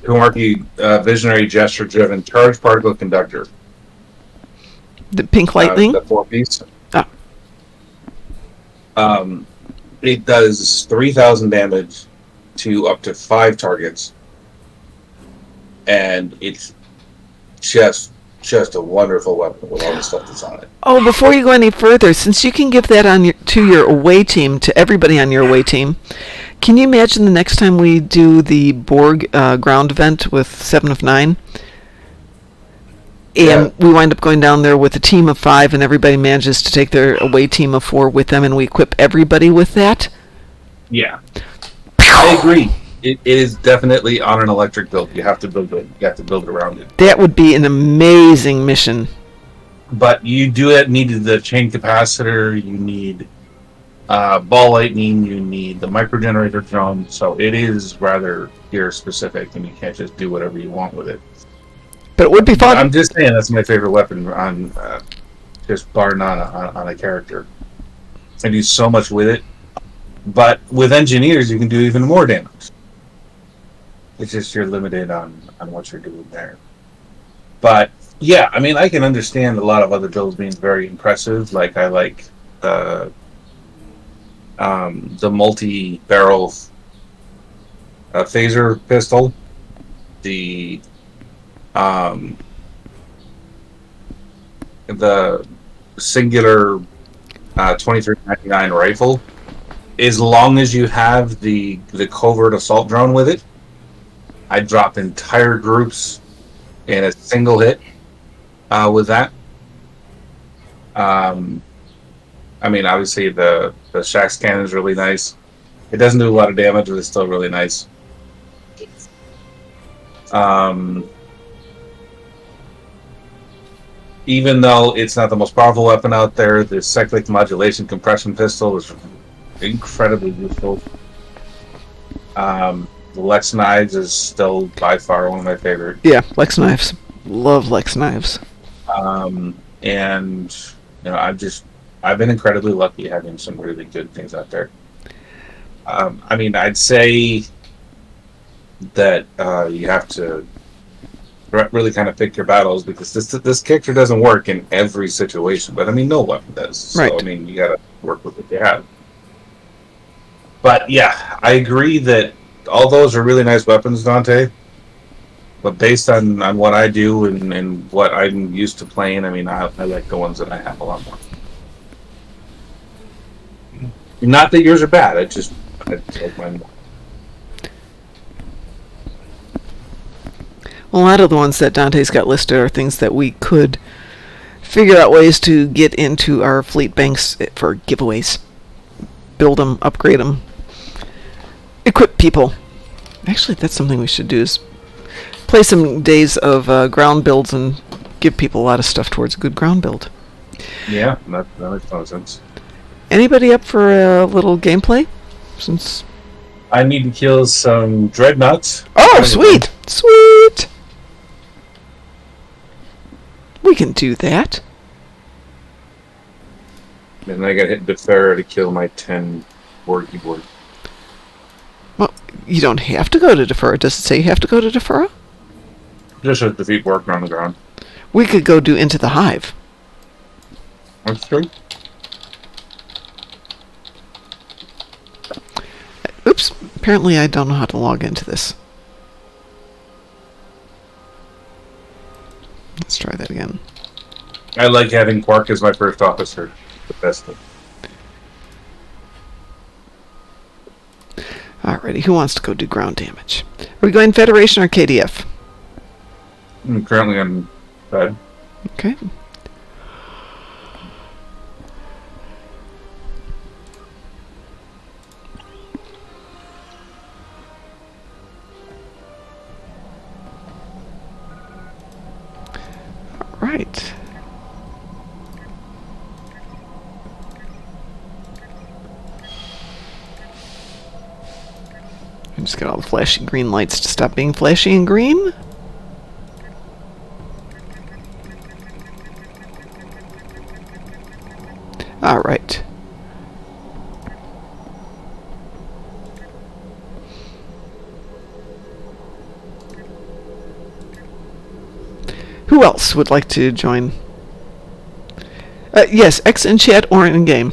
Kumarki Visionary Gesture-driven Charge Particle Conductor. The Pink Lightning? The 4-piece. Ah. It does 3,000 damage to up to 5 targets. And it's just a wonderful weapon with all the stuff that's on it. Oh, before you go any further, since you can give that to your away team, to everybody on your away team, can you imagine the next time we do the Borg ground event with 7 of 9? And we wind up going down there with a team of 5, and everybody manages to take their away team of 4 with them, and we equip everybody with that? Yeah. I agree. It is definitely on an electric build. You have to build it. You have to build it around it. That would be an amazing mission. But you do need the chain capacitor. You need ball lightning. You need the micro generator drone. So it is rather gear specific, and you can't just do whatever you want with it. But it would be fun. I'm just saying that's my favorite weapon on just bar none on a character. I do so much with it. But with engineers, you can do even more damage. It's just you're limited on what you're doing there. But yeah, I mean, I can understand a lot of other builds being very impressive. Like I like the multi-barrel phaser pistol, the singular 2399 rifle. As long as you have the covert assault drone with it, I drop entire groups in a single hit with that. I mean, obviously the Shax cannon is really nice. It doesn't do a lot of damage, but it's still really nice. Even though it's not the most powerful weapon out there, the cyclic modulation compression pistol is incredibly useful. The Lex Knives is still by far one of my favorite. Yeah, Lex Knives. Love Lex Knives. And you know, I've been incredibly lucky having some really good things out there. I mean, I'd say that you have to really kind of pick your battles, because this character doesn't work in every situation. But I mean, no weapon does. So Right. I mean, you gotta work with what you have. But yeah, I agree that all those are really nice weapons, Dante. But based on what I do and what I'm used to playing, I mean, I like the ones that I have a lot more. Not that yours are bad. I just like mine more. Well, a lot of the ones that Dante's got listed are things that we could figure out ways to get into our fleet banks for giveaways. Build them, upgrade them, equip people. Actually, that's something we should do is play some days of ground builds and give people a lot of stuff towards a good ground build. Yeah, that makes a lot of sense. Anybody up for a little gameplay? Since I need to kill some dreadnoughts. oh, sweet, sweet. We can do that. And then I got hit defer to kill my 10 board keyboard. Well, you don't have to go to Defera. Does it say you have to go to Defera? Just to defeat worker on the ground. We could go do Into the Hive. That's true. Oops, apparently I don't know how to log into this. Let's try that again. I like having Quark as my first officer. The best thing. Alrighty, who wants to go do ground damage? Are we going Federation or KDF? I'm currently on bed. Okay. Right. I just got all the flashy green lights to stop being flashy and green. All right. Who else would like to join? Yes, X in chat or in game.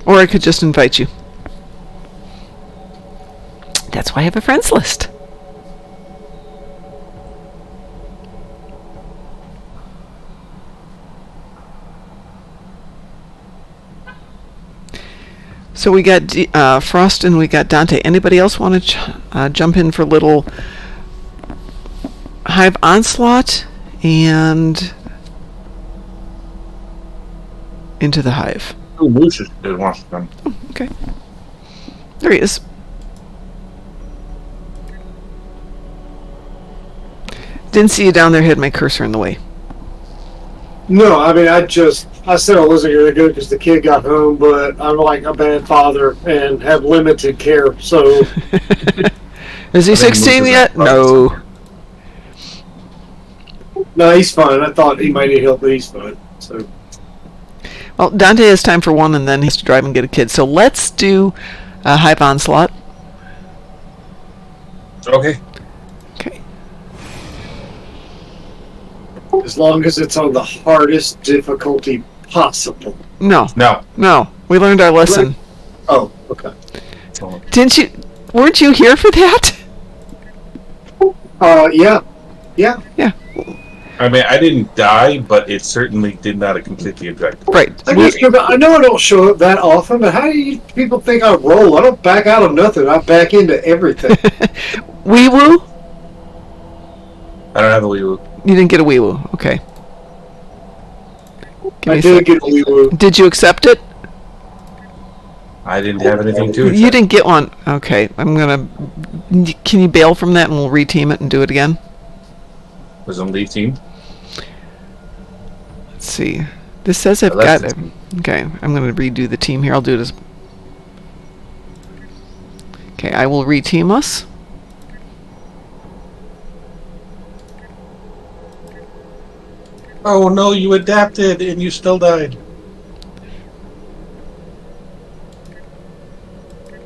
Or I could just invite you. That's why I have a friends list. So we got Frost and we got Dante. Anybody else want to jump in for a little Hive Onslaught and Into the Hive? Oh, Lucius wants to come. Oh, okay. There he is. Didn't see you down there, had my cursor in the way. No, I mean, I said I wasn't going to go because the kid got home, but I'm like a bad father and have limited care, so... Is he 16 yet? No. No, he's fine. I thought he might need help, but he's fine, so... Well, Dante has time for one, and then he has to drive and get a kid. So let's do Hive Onslaught. Okay. Okay. As long as it's on the hardest difficulty possible. No. No. No. We learned our lesson. Oh, okay. Didn't you? Weren't you here for that? Yeah. Yeah. Yeah. I mean, I didn't die, but it certainly did not completely object. Right. I know I don't show up that often, but how do you people think I roll? I don't back out of nothing. I back into everything. Wee woo? I don't have a Wii U. You didn't get a wee woo. Okay. Give me I a did sec. get a wee woo. Did you accept it? I didn't have anything to it. You didn't get one. Okay. I'm gonna. Can you bail from that and we'll reteam it and do it again? Was on lead team. Let's see. This says I've got it. Okay. I'm gonna redo the team here. I'll do it as. Okay. I will reteam us. Oh no, you adapted and you still died.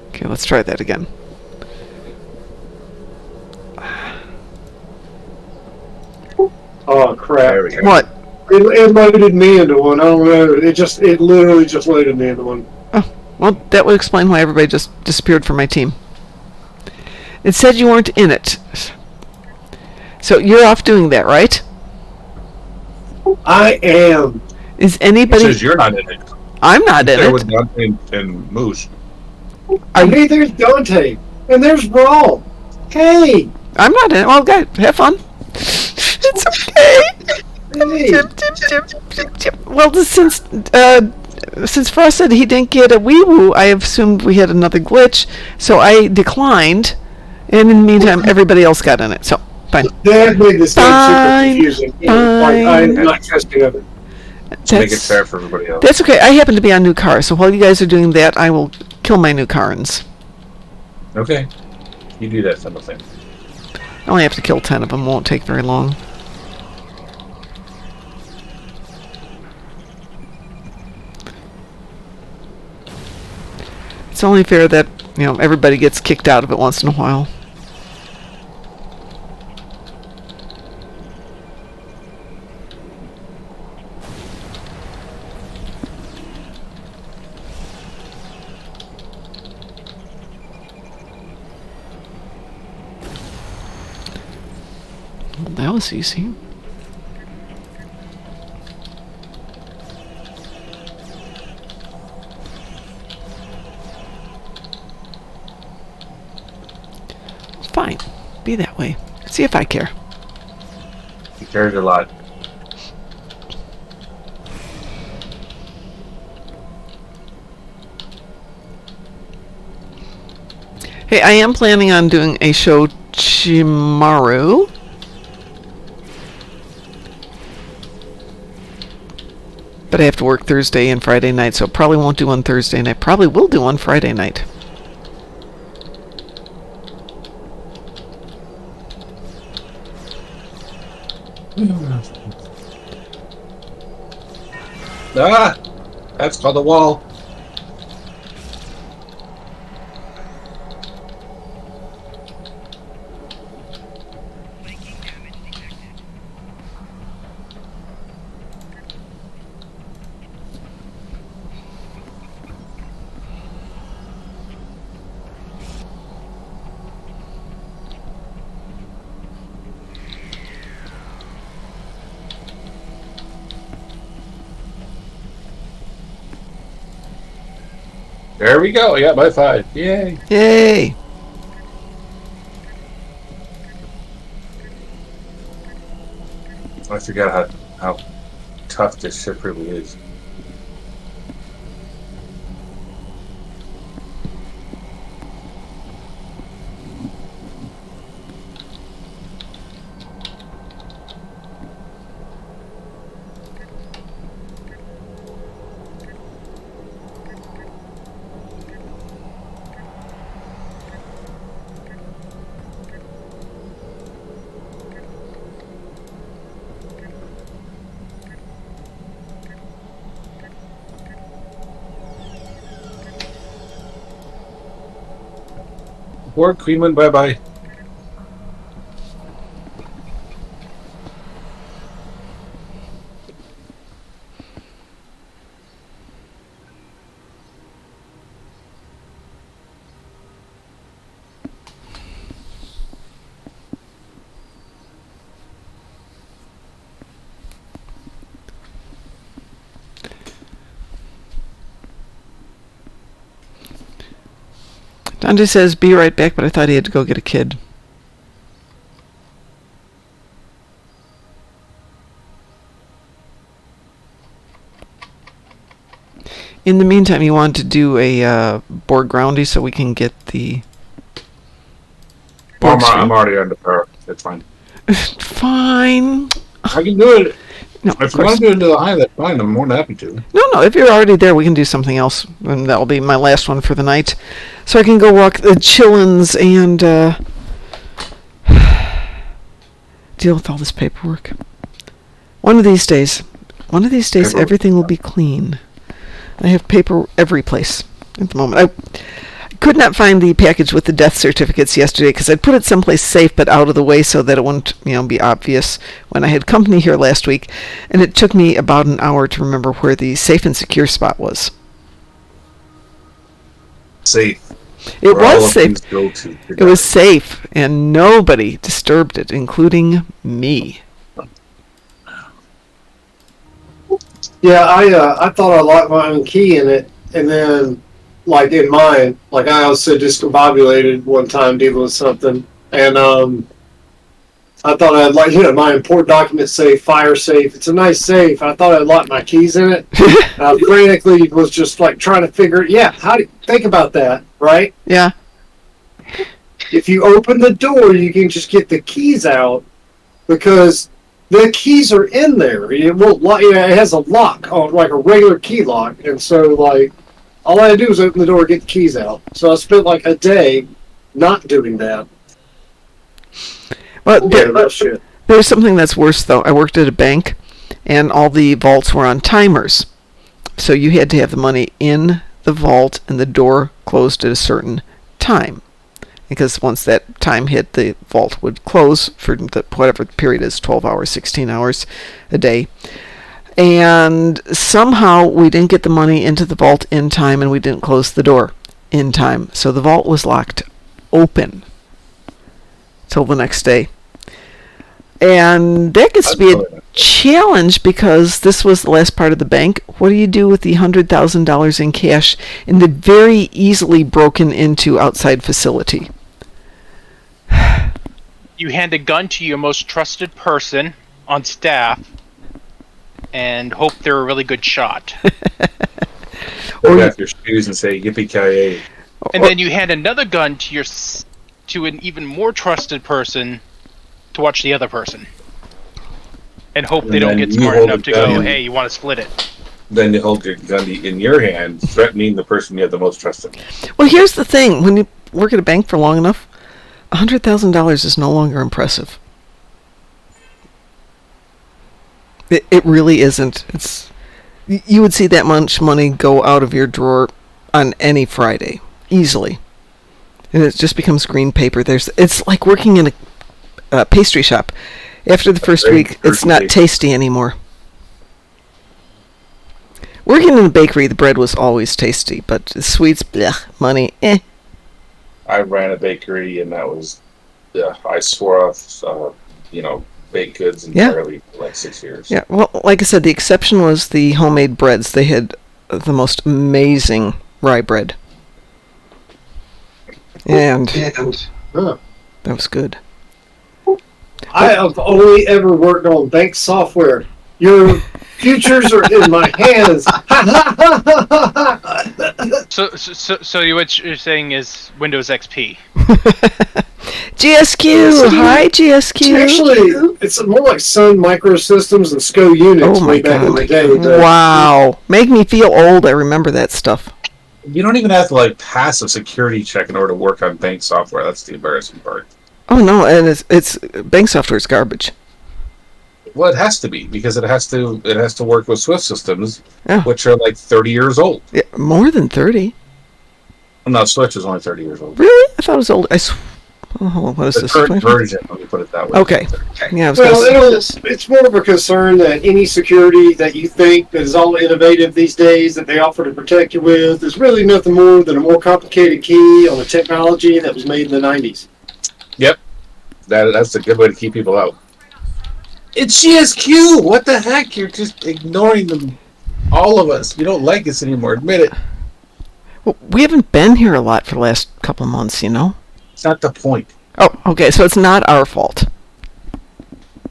Okay. Let's try that again. Oh crap! There we go. What? It loaded me into one. I don't know. It literally just loaded me into one. Oh, well, that would explain why everybody just disappeared from my team. It said you weren't in it. So you're off doing that, right? I am. Is It anybody? says you're not in it. I'm not in There it. with Dante and Moose. Hey, there's Dante, and there's Brawl. Hey, I'm not in it. Well, guys, have fun. It's okay. hey. Well, since Frost said he didn't get a wee woo, I assumed we had another glitch, so I declined. And in the meantime, everybody else got in it. So fine. That made this game Fine, super confusing. fine. I'm not trusting of it. To make it fair for everybody else. That's okay. I happen to be on new car, so while you guys are doing that, I will kill my new Karns. Okay. You do that simple thing. I only have to kill 10 of them. Won't take very long. It's only fair that, everybody gets kicked out of it once in a while. That was easy. Fine. Be that way. See if I care. He cares a lot. Hey, I am planning on doing a show tomorrow. But I have to work Thursday and Friday night, so probably won't do one Thursday night. Probably will do one Friday night. Ah! That's called a wall. There we go. I got my 5. Yay. Yay! I forgot how tough this ship really is. Board Queenman, bye-bye. Dante says, be right back, but I thought he had to go get a kid. In the meantime, you want to do a board groundy so we can get the board I'm already under power. That's fine. Fine. I can do it. No, of If you want course. to do it to the high, that's fine. I'm more than happy to. No, if you're already there, we can do something else. And that'll be my last one for the night. So I can go walk the chillins and deal with all this paperwork. One of these days, Paper- everything will be clean. I have paper every place at the moment. I could not find the package with the death certificates yesterday because I'd put it someplace safe but out of the way so that it wouldn't, be obvious when I had company here last week. And it took me about an hour to remember where the safe and secure spot was. Safe. It Where all was of safe. these go to. It was safe, and nobody disturbed it, including me. Yeah, I thought I locked my own key in it, and then, like in mine, like I also discombobulated one time dealing with something, and I thought I'd like my important document safe, fire safe. It's a nice safe. I thought I'd lock my keys in it. I frantically was just like trying to figure. Yeah, how do you think about that, right? Yeah. If you open the door, you can just get the keys out because the keys are in there. It won't lock. It has a lock, like a regular key lock, and so like all I had to do was open the door and get the keys out. So I spent like a day not doing that. Well, Shit. there's something that's worse, though. I worked at a bank, and all the vaults were on timers. So you had to have the money in the vault and the door closed at a certain time. Because once that time hit, the vault would close for whatever the period is, 12 hours, 16 hours a day. And somehow we didn't get the money into the vault in time, and we didn't close the door in time. So the vault was locked open till the next day. And that gets to be a challenge because this was the last part of the bank. What do you do with the $100,000 in cash in the very easily broken into outside facility? You hand a gun to your most trusted person on staff and hope they're a really good shot. Take off your shoes and say yippee-ki-yay. And then you hand another gun to an even more trusted person to watch the other person. And hope they don't get smart enough to go, hey, you want to split it. Then you hold your gun in your hand, threatening the person you have the most trust in. Well, here's the thing. When you work at a bank for long enough, $100,000 is no longer impressive. It really isn't. You would see that much money go out of your drawer on any Friday, easily. And it just becomes green paper. It's like working in a pastry shop. After the first week, it's not tasty anymore. Working in a bakery, the bread was always tasty, but the sweets, blech, money, eh. I ran a bakery, and that was, I swore off, baked goods entirely for like 6 years. Yeah, well, like I said, the exception was the homemade breads. They had the most amazing rye bread. And that was good. I have only ever worked on bank software. Your futures are in my hands. So what you're saying is Windows XP. GSQ! Hi, GSQ! Actually, it's more like Sun Microsystems and SCO Unix way back in the day. Wow. Make me feel old. I remember that stuff. You don't even have to pass a security check in order to work on bank software. That's the embarrassing part. Oh no, and it's bank software is garbage. Well, it has to be because it has to work with Swift systems, Yeah. which are like 30 years old. Yeah, more than 30. No, Switch is only 30 years old. Really? I thought it was old. What is The this? current version, let me put it that way. Okay. Yeah, it's more of a concern that any security that you think that is all innovative these days that they offer to protect you with is really nothing more than a more complicated key on a technology that was made in the 90s. Yep. That's a good way to keep people out. It's GSQ! What the heck? You're just ignoring them. All of us. You don't like us anymore. Admit it. Well, we haven't been here a lot for the last couple of months, you know? It's not the point. Oh, okay, so it's not our fault.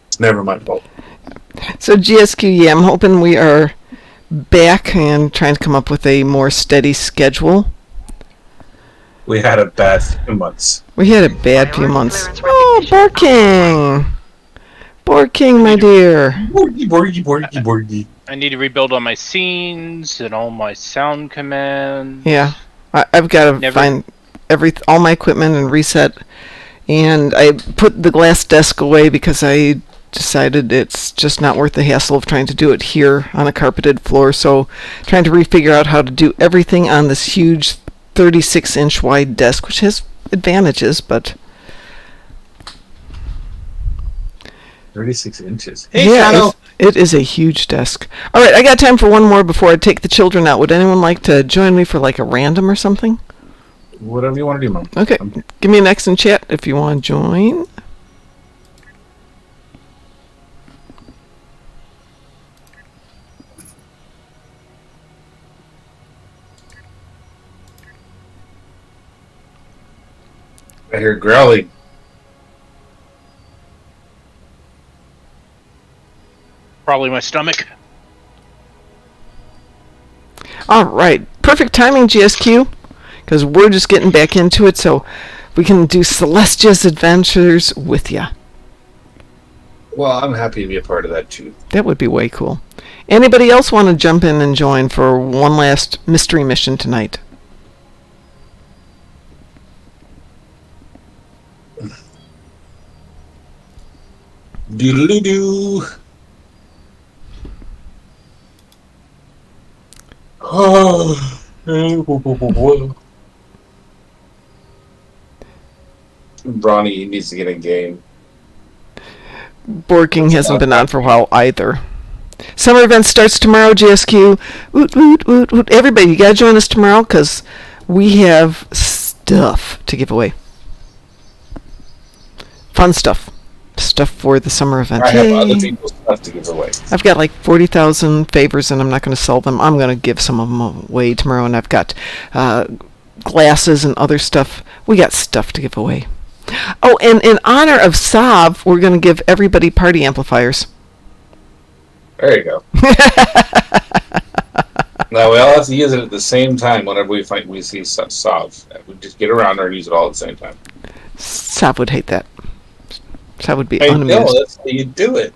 It's never my fault. So GSQ, yeah, I'm hoping we are back and trying to come up with a more steady schedule. We had a bad few months. We had a bad few months. Oh, Borking! Borking, my dear. Borgy. I need to rebuild all my scenes and all my sound commands. Yeah, I've got to find all my equipment and reset. And I put the glass desk away because I decided it's just not worth the hassle of trying to do it here on a carpeted floor. So trying to refigure out how to do everything on this huge 36-inch wide desk, which has advantages, but 36 inches. Hey, yeah, it is a huge desk. All right, I got time for one more before I take the children out. Would anyone like to join me for like a random or something? Whatever you want to do, Mom. Okay, give me an X in chat if you want to join. I hear growling. Probably my stomach. All right. Perfect timing, GSQ, because we're just getting back into it, so we can do Celestia's adventures with ya. Well, I'm happy to be a part of that too. That would be way cool. Anybody else want to jump in and join for one last mystery mission tonight? Doodle-doo. Oh. Bronny needs to get in game. Borking hasn't been on for a while either. Summer event starts tomorrow, GSQ. Woot, woot, woot, woot. Everybody, you gotta join us tomorrow because we have stuff to give away. Fun stuff. Stuff for the summer event. I have Yay. other people's stuff to give away. I've got like 40,000 favors and I'm not going to sell them. I'm going to give some of them away tomorrow, and I've got glasses and other stuff. We got stuff to give away. Oh, and in honor of Sav, we're going to give everybody party amplifiers. There you go. Now we all have to use it at the same time whenever we see Sav. We just get around there and use it all at the same time. Sav would hate that. Sav would be I know, unamused. that's how you do it.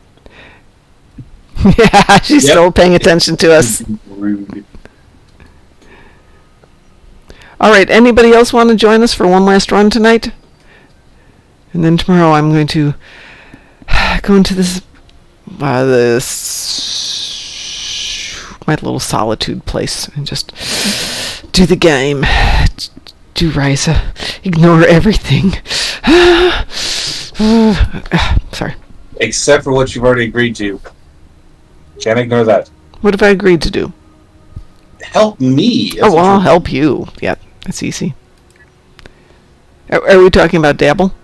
Yeah, she's Yep. still paying attention to us. Rude. All right, anybody else want to join us for one last run tonight? And then tomorrow I'm going to go into this my little solitude place and just do the game. Do Ryza. Ignore everything. Sorry. Except for what you've already agreed to. Can't ignore that. What have I agreed to do? Help me. Oh, well, I'll help you. Yeah, that's easy. Are we talking about Dabble?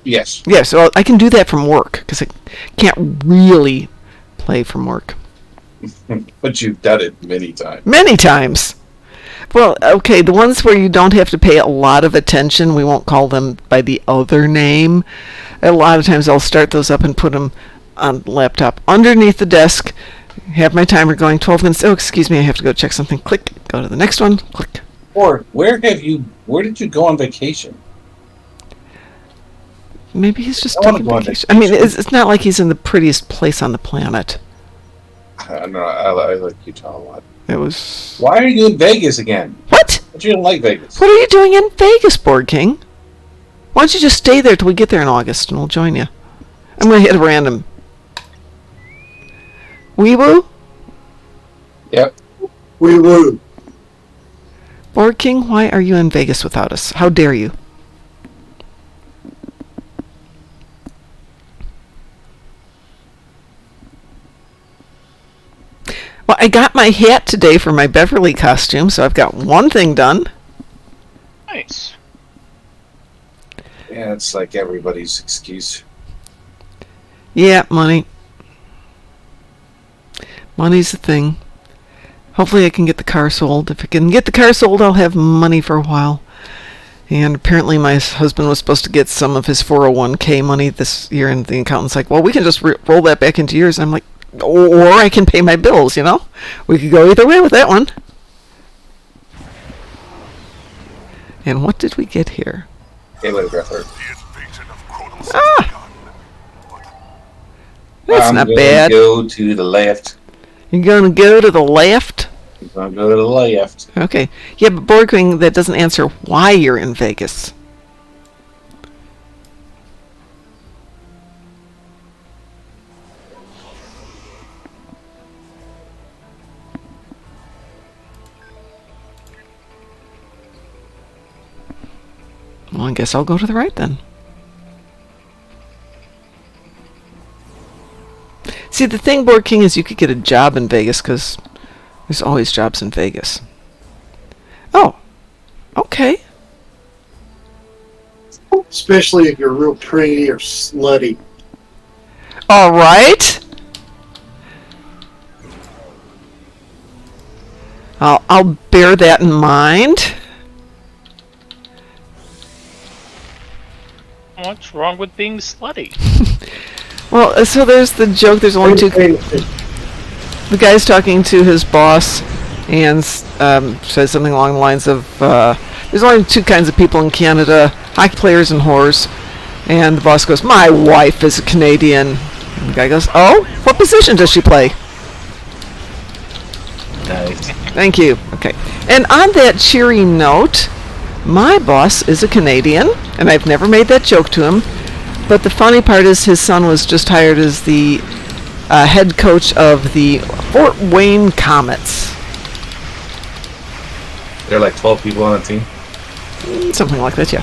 Yes. Yeah, so I can do that from work, because I can't really play from work. But you've done it many times. Many times. Well, okay, the ones where you don't have to pay a lot of attention, we won't call them by the other name. A lot of times I'll start those up and put them on the laptop underneath the desk, have my timer going 12 minutes. Oh, excuse me, I have to go check something. Click, go to the next one, click. Or where did you go on vacation? Maybe he's just I wanna taking go on vacation. I mean, it's not like he's in the prettiest place on the planet. I don't know. I like Utah a lot. It was... Why are you in Vegas again? What? But you don't like Vegas. What are you doing in Vegas, Board King? Why don't you just stay there till we get there in August and we'll join you? I'm going to hit a random. Weewoo? Yep. We woo. Board King, why are you in Vegas without us? How dare you? Well, I got my hat today for my Beverly costume, so I've got one thing done. Nice. Yeah, it's like everybody's excuse. Yeah, money. Money's the thing. Hopefully I can get the car sold. If I can get the car sold, I'll have money for a while. And apparently my husband was supposed to get some of his 401k money this year, and the accountant's like, well, we can just roll that back into yours. And I'm like, or I can pay my bills, you know? We could go either way with that one. And what did we get here? Hey, let it go through. The invasion of Kronos Ah! has begun. That's I'm not gonna bad. Go to the left. You're going to go to the left? I'm gonna go to the left. Okay. Yeah, but Board King, that doesn't answer why you're in Vegas. Well, I guess I'll go to the right then. See, the thing, Board King, is you could get a job in Vegas because there's always jobs in Vegas. Oh, okay. Especially if you're real pretty or slutty. All right. I'll bear that in mind. What's wrong with being slutty? Well, so there's the joke. There's only two. The guy's talking to his boss and says something along the lines of, there's only two kinds of people in Canada, hockey players and whores. And the boss goes, my wife is a Canadian. And the guy goes, oh, what position does she play? Nice. Thank you. Okay. And on that cheery note, my boss is a Canadian, and I've never made that joke to him. But the funny part is his son was just hired as the head coach of the Fort Wayne Comets. There are like 12 people on the team, Something like that, yeah.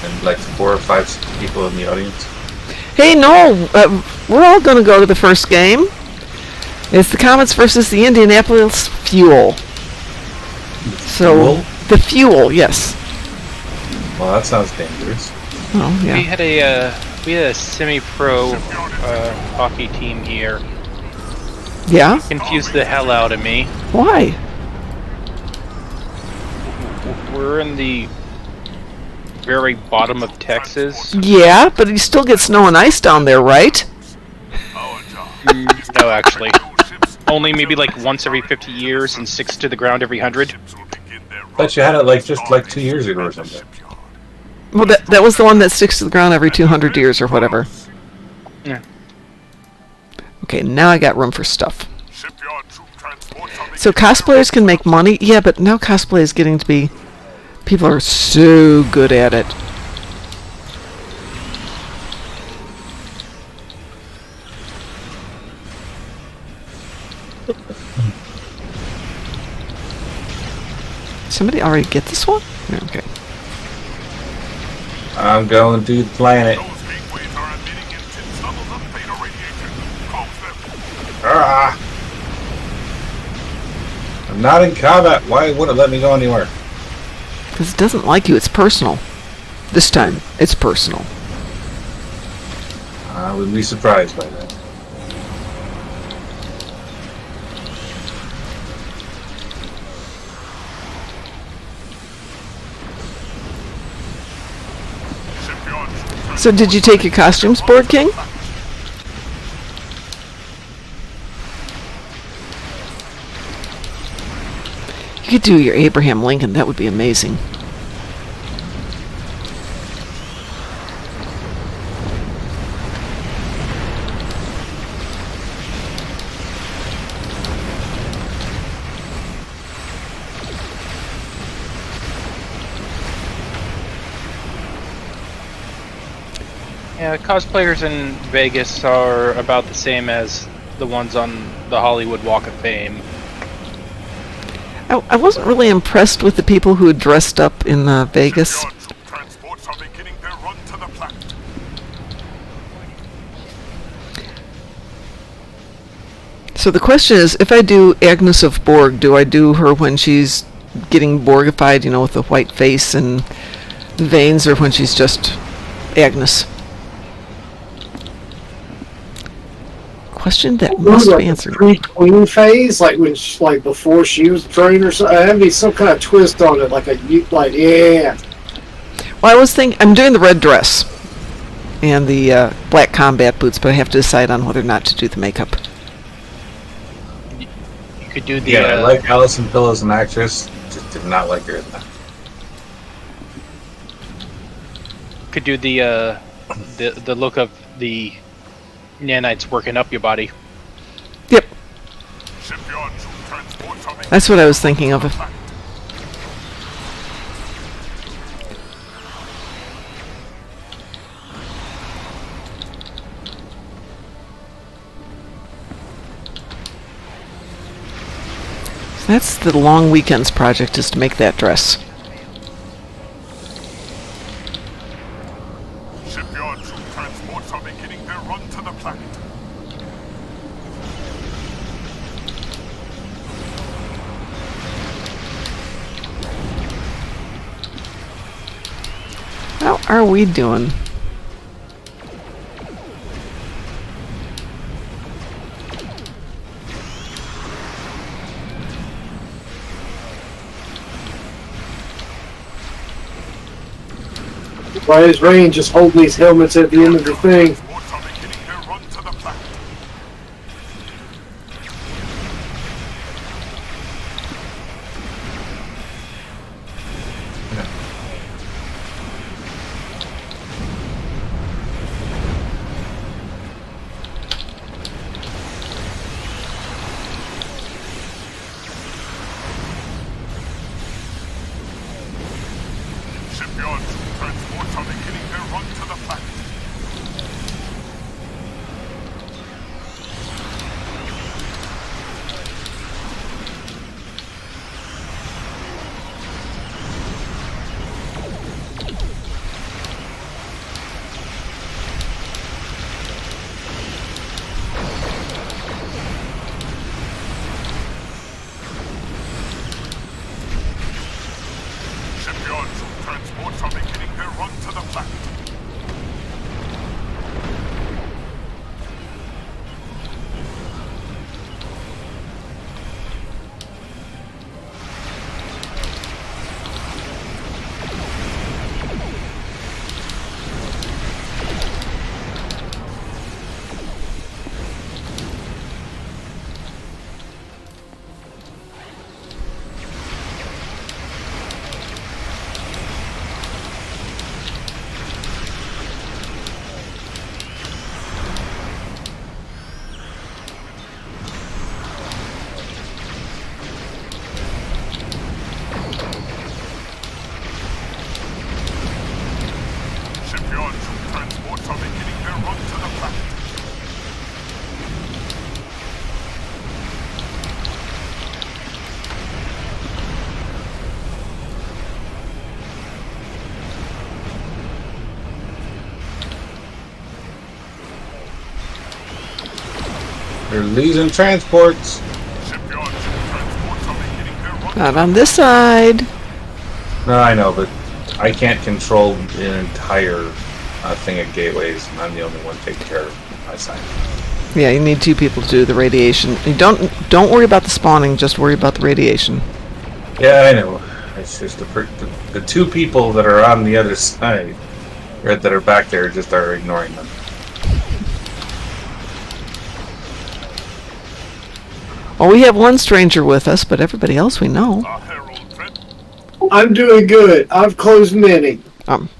and like 4 or 5 people in the audience. Hey, no, we're all going to go to the first game. It's the Comets versus the Indianapolis Fuel. So, Fuel? the Fuel, yes. Well, that sounds dangerous. Oh, We yeah. had a semi-pro hockey team here. Yeah? Confused the hell out of me. Why? We're in the very bottom of Texas. Yeah, but you still get snow and ice down there, right? No, actually. Only maybe like once every 50 years and 6 to the ground every 100. Bet you had it like just like 2 years ago or something. Well, that was the one that sticks to the ground every 200 years or whatever. Yeah. Okay, now I got room for stuff. Shipyard troop transports are So cosplayers can make money? Yeah, but now cosplay is getting to be... People are so good at it. Somebody already get this one? No, okay. I'm going to the planet. Those gateways are emitting intense levels of beta radiation. Close them. Ah! I'm not in combat. Why would it let me go anywhere? Because it doesn't like you, it's personal. This time, it's personal. I would be surprised by that. Shipyard troop So did you take your costumes board, King? You could do your Abraham Lincoln, that would be amazing. Yeah, cosplayers in Vegas are about the same as the ones on the Hollywood Walk of Fame. I wasn't really impressed with the people who had dressed up in Vegas. Shipyard troop transports are beginning their run to the planet. So the question is, if I do Agnes of Borg, do I do her when she's getting Borgified, you know, with the white face and veins, or when she's just Agnes? Question that must be answered. Pre-queen phase, like when she, like before she was trained or something. That'd be some kind of twist on it, like yeah. Well, I was thinking, I'm doing the red dress and the black combat boots, but I have to decide on whether or not to do the makeup. You could do the Yeah, I like Alison Pill as an actress. Just did not like her in that. could do the look of the nanites working up your body. Yep, Shipyard troop transports are beginning that's what I was thinking of. That's the long weekends project, is to make that dress. Shipyard troop transports are beginning their run to the planet. How are we doing? By his range, just holding these helmets at the end of the thing. Transports are beginning their run to the planet. Shipyards, transports are beginning their run to the planet. Shipyards, transports are beginning their run to the planet. Shipyards, transports are beginning their run to the planet. They're losing transports. Shipyards, transports are beginning their run. Not on this side. No, I know, but I can't control the entire thing of gateways, and I'm the only one taking care of my side. Yeah, you need two people to do the radiation. You don't worry about the spawning. Just worry about the radiation. Yeah, I know. It's just the two people that are on the other side, or that are back there, just are ignoring them. Well, we have one stranger with us, but everybody else we know. A herald dread. I'm doing good. I've closed many.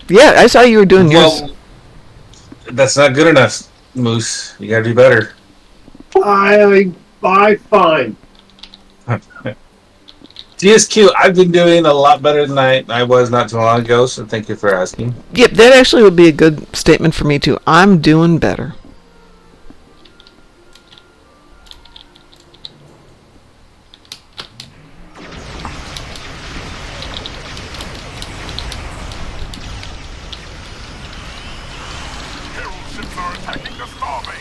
Yeah, I saw you were doing yours. Well, that's not good enough, Moose. You gotta do better. I fine. TSQ, I've been doing a lot better than I was not too long ago, so thank you for asking. Yep, that actually would be a good statement for me too. I'm doing better. Herald ships are attacking the starbase.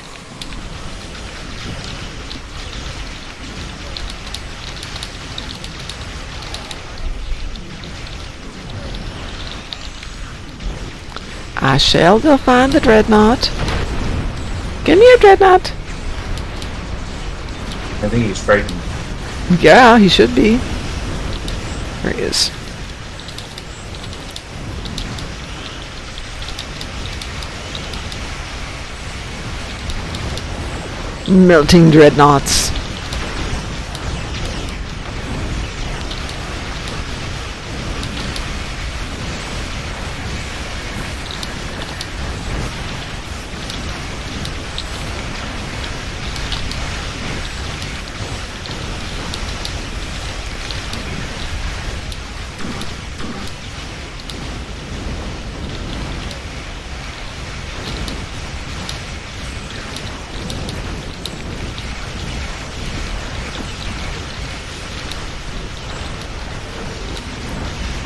I shall go find the dreadnought. Give me a dreadnought. I think he's frightened. Yeah, he should be. There he is. Melting dreadnoughts.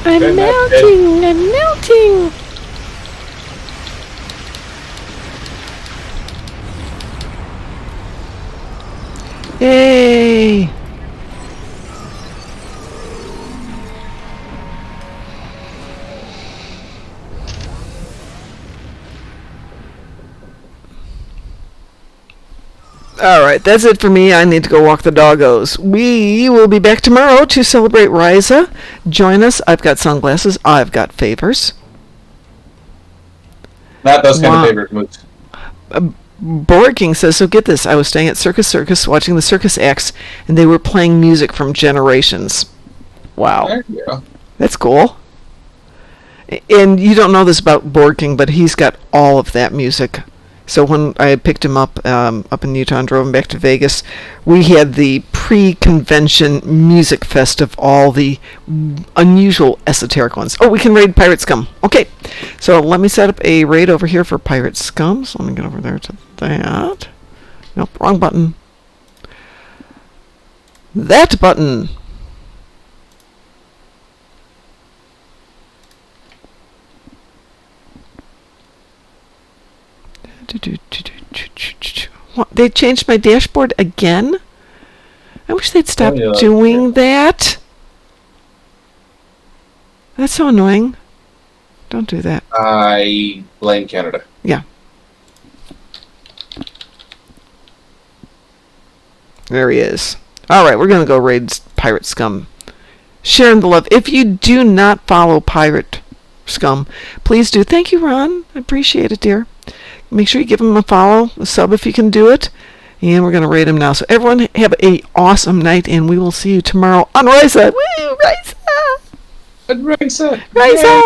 I'm Good night, melting, I'm melting. Yay. Alright, that's it for me. I need to go walk the doggos. We will be back tomorrow to celebrate Ryza. Join us. I've got sunglasses. I've got favors. Not those kind Wow. of favorite moves. Board King says, so get this. I was staying at Circus watching the circus acts, and they were playing music from Generations. Wow. There you go. That's cool. And you don't know this about Board King, but he's got all of that music. So when I picked him up in Utah and drove him back to Vegas, we had the pre-convention music fest of all the unusual esoteric ones. Oh, we can raid Pirate Scum. Okay, so let me set up a raid over here for Pirate Scum. So let me get over there to that. Nope, wrong button. That button. What, they changed my dashboard again? I wish they'd stop doing that. That's so annoying. Don't do that. I blame Canada. Yeah. There he is. All right, we're going to go raid Pirate Scum. Sharing the love. If you do not follow Pirate Scum, please do. Thank you, Ron. I appreciate it, dear. Make sure you give him a follow, a sub if you can do it. And we're going to raid him now. So everyone have a awesome night, and we will see you tomorrow on Risa. Woo! Risa! Risa! Risa!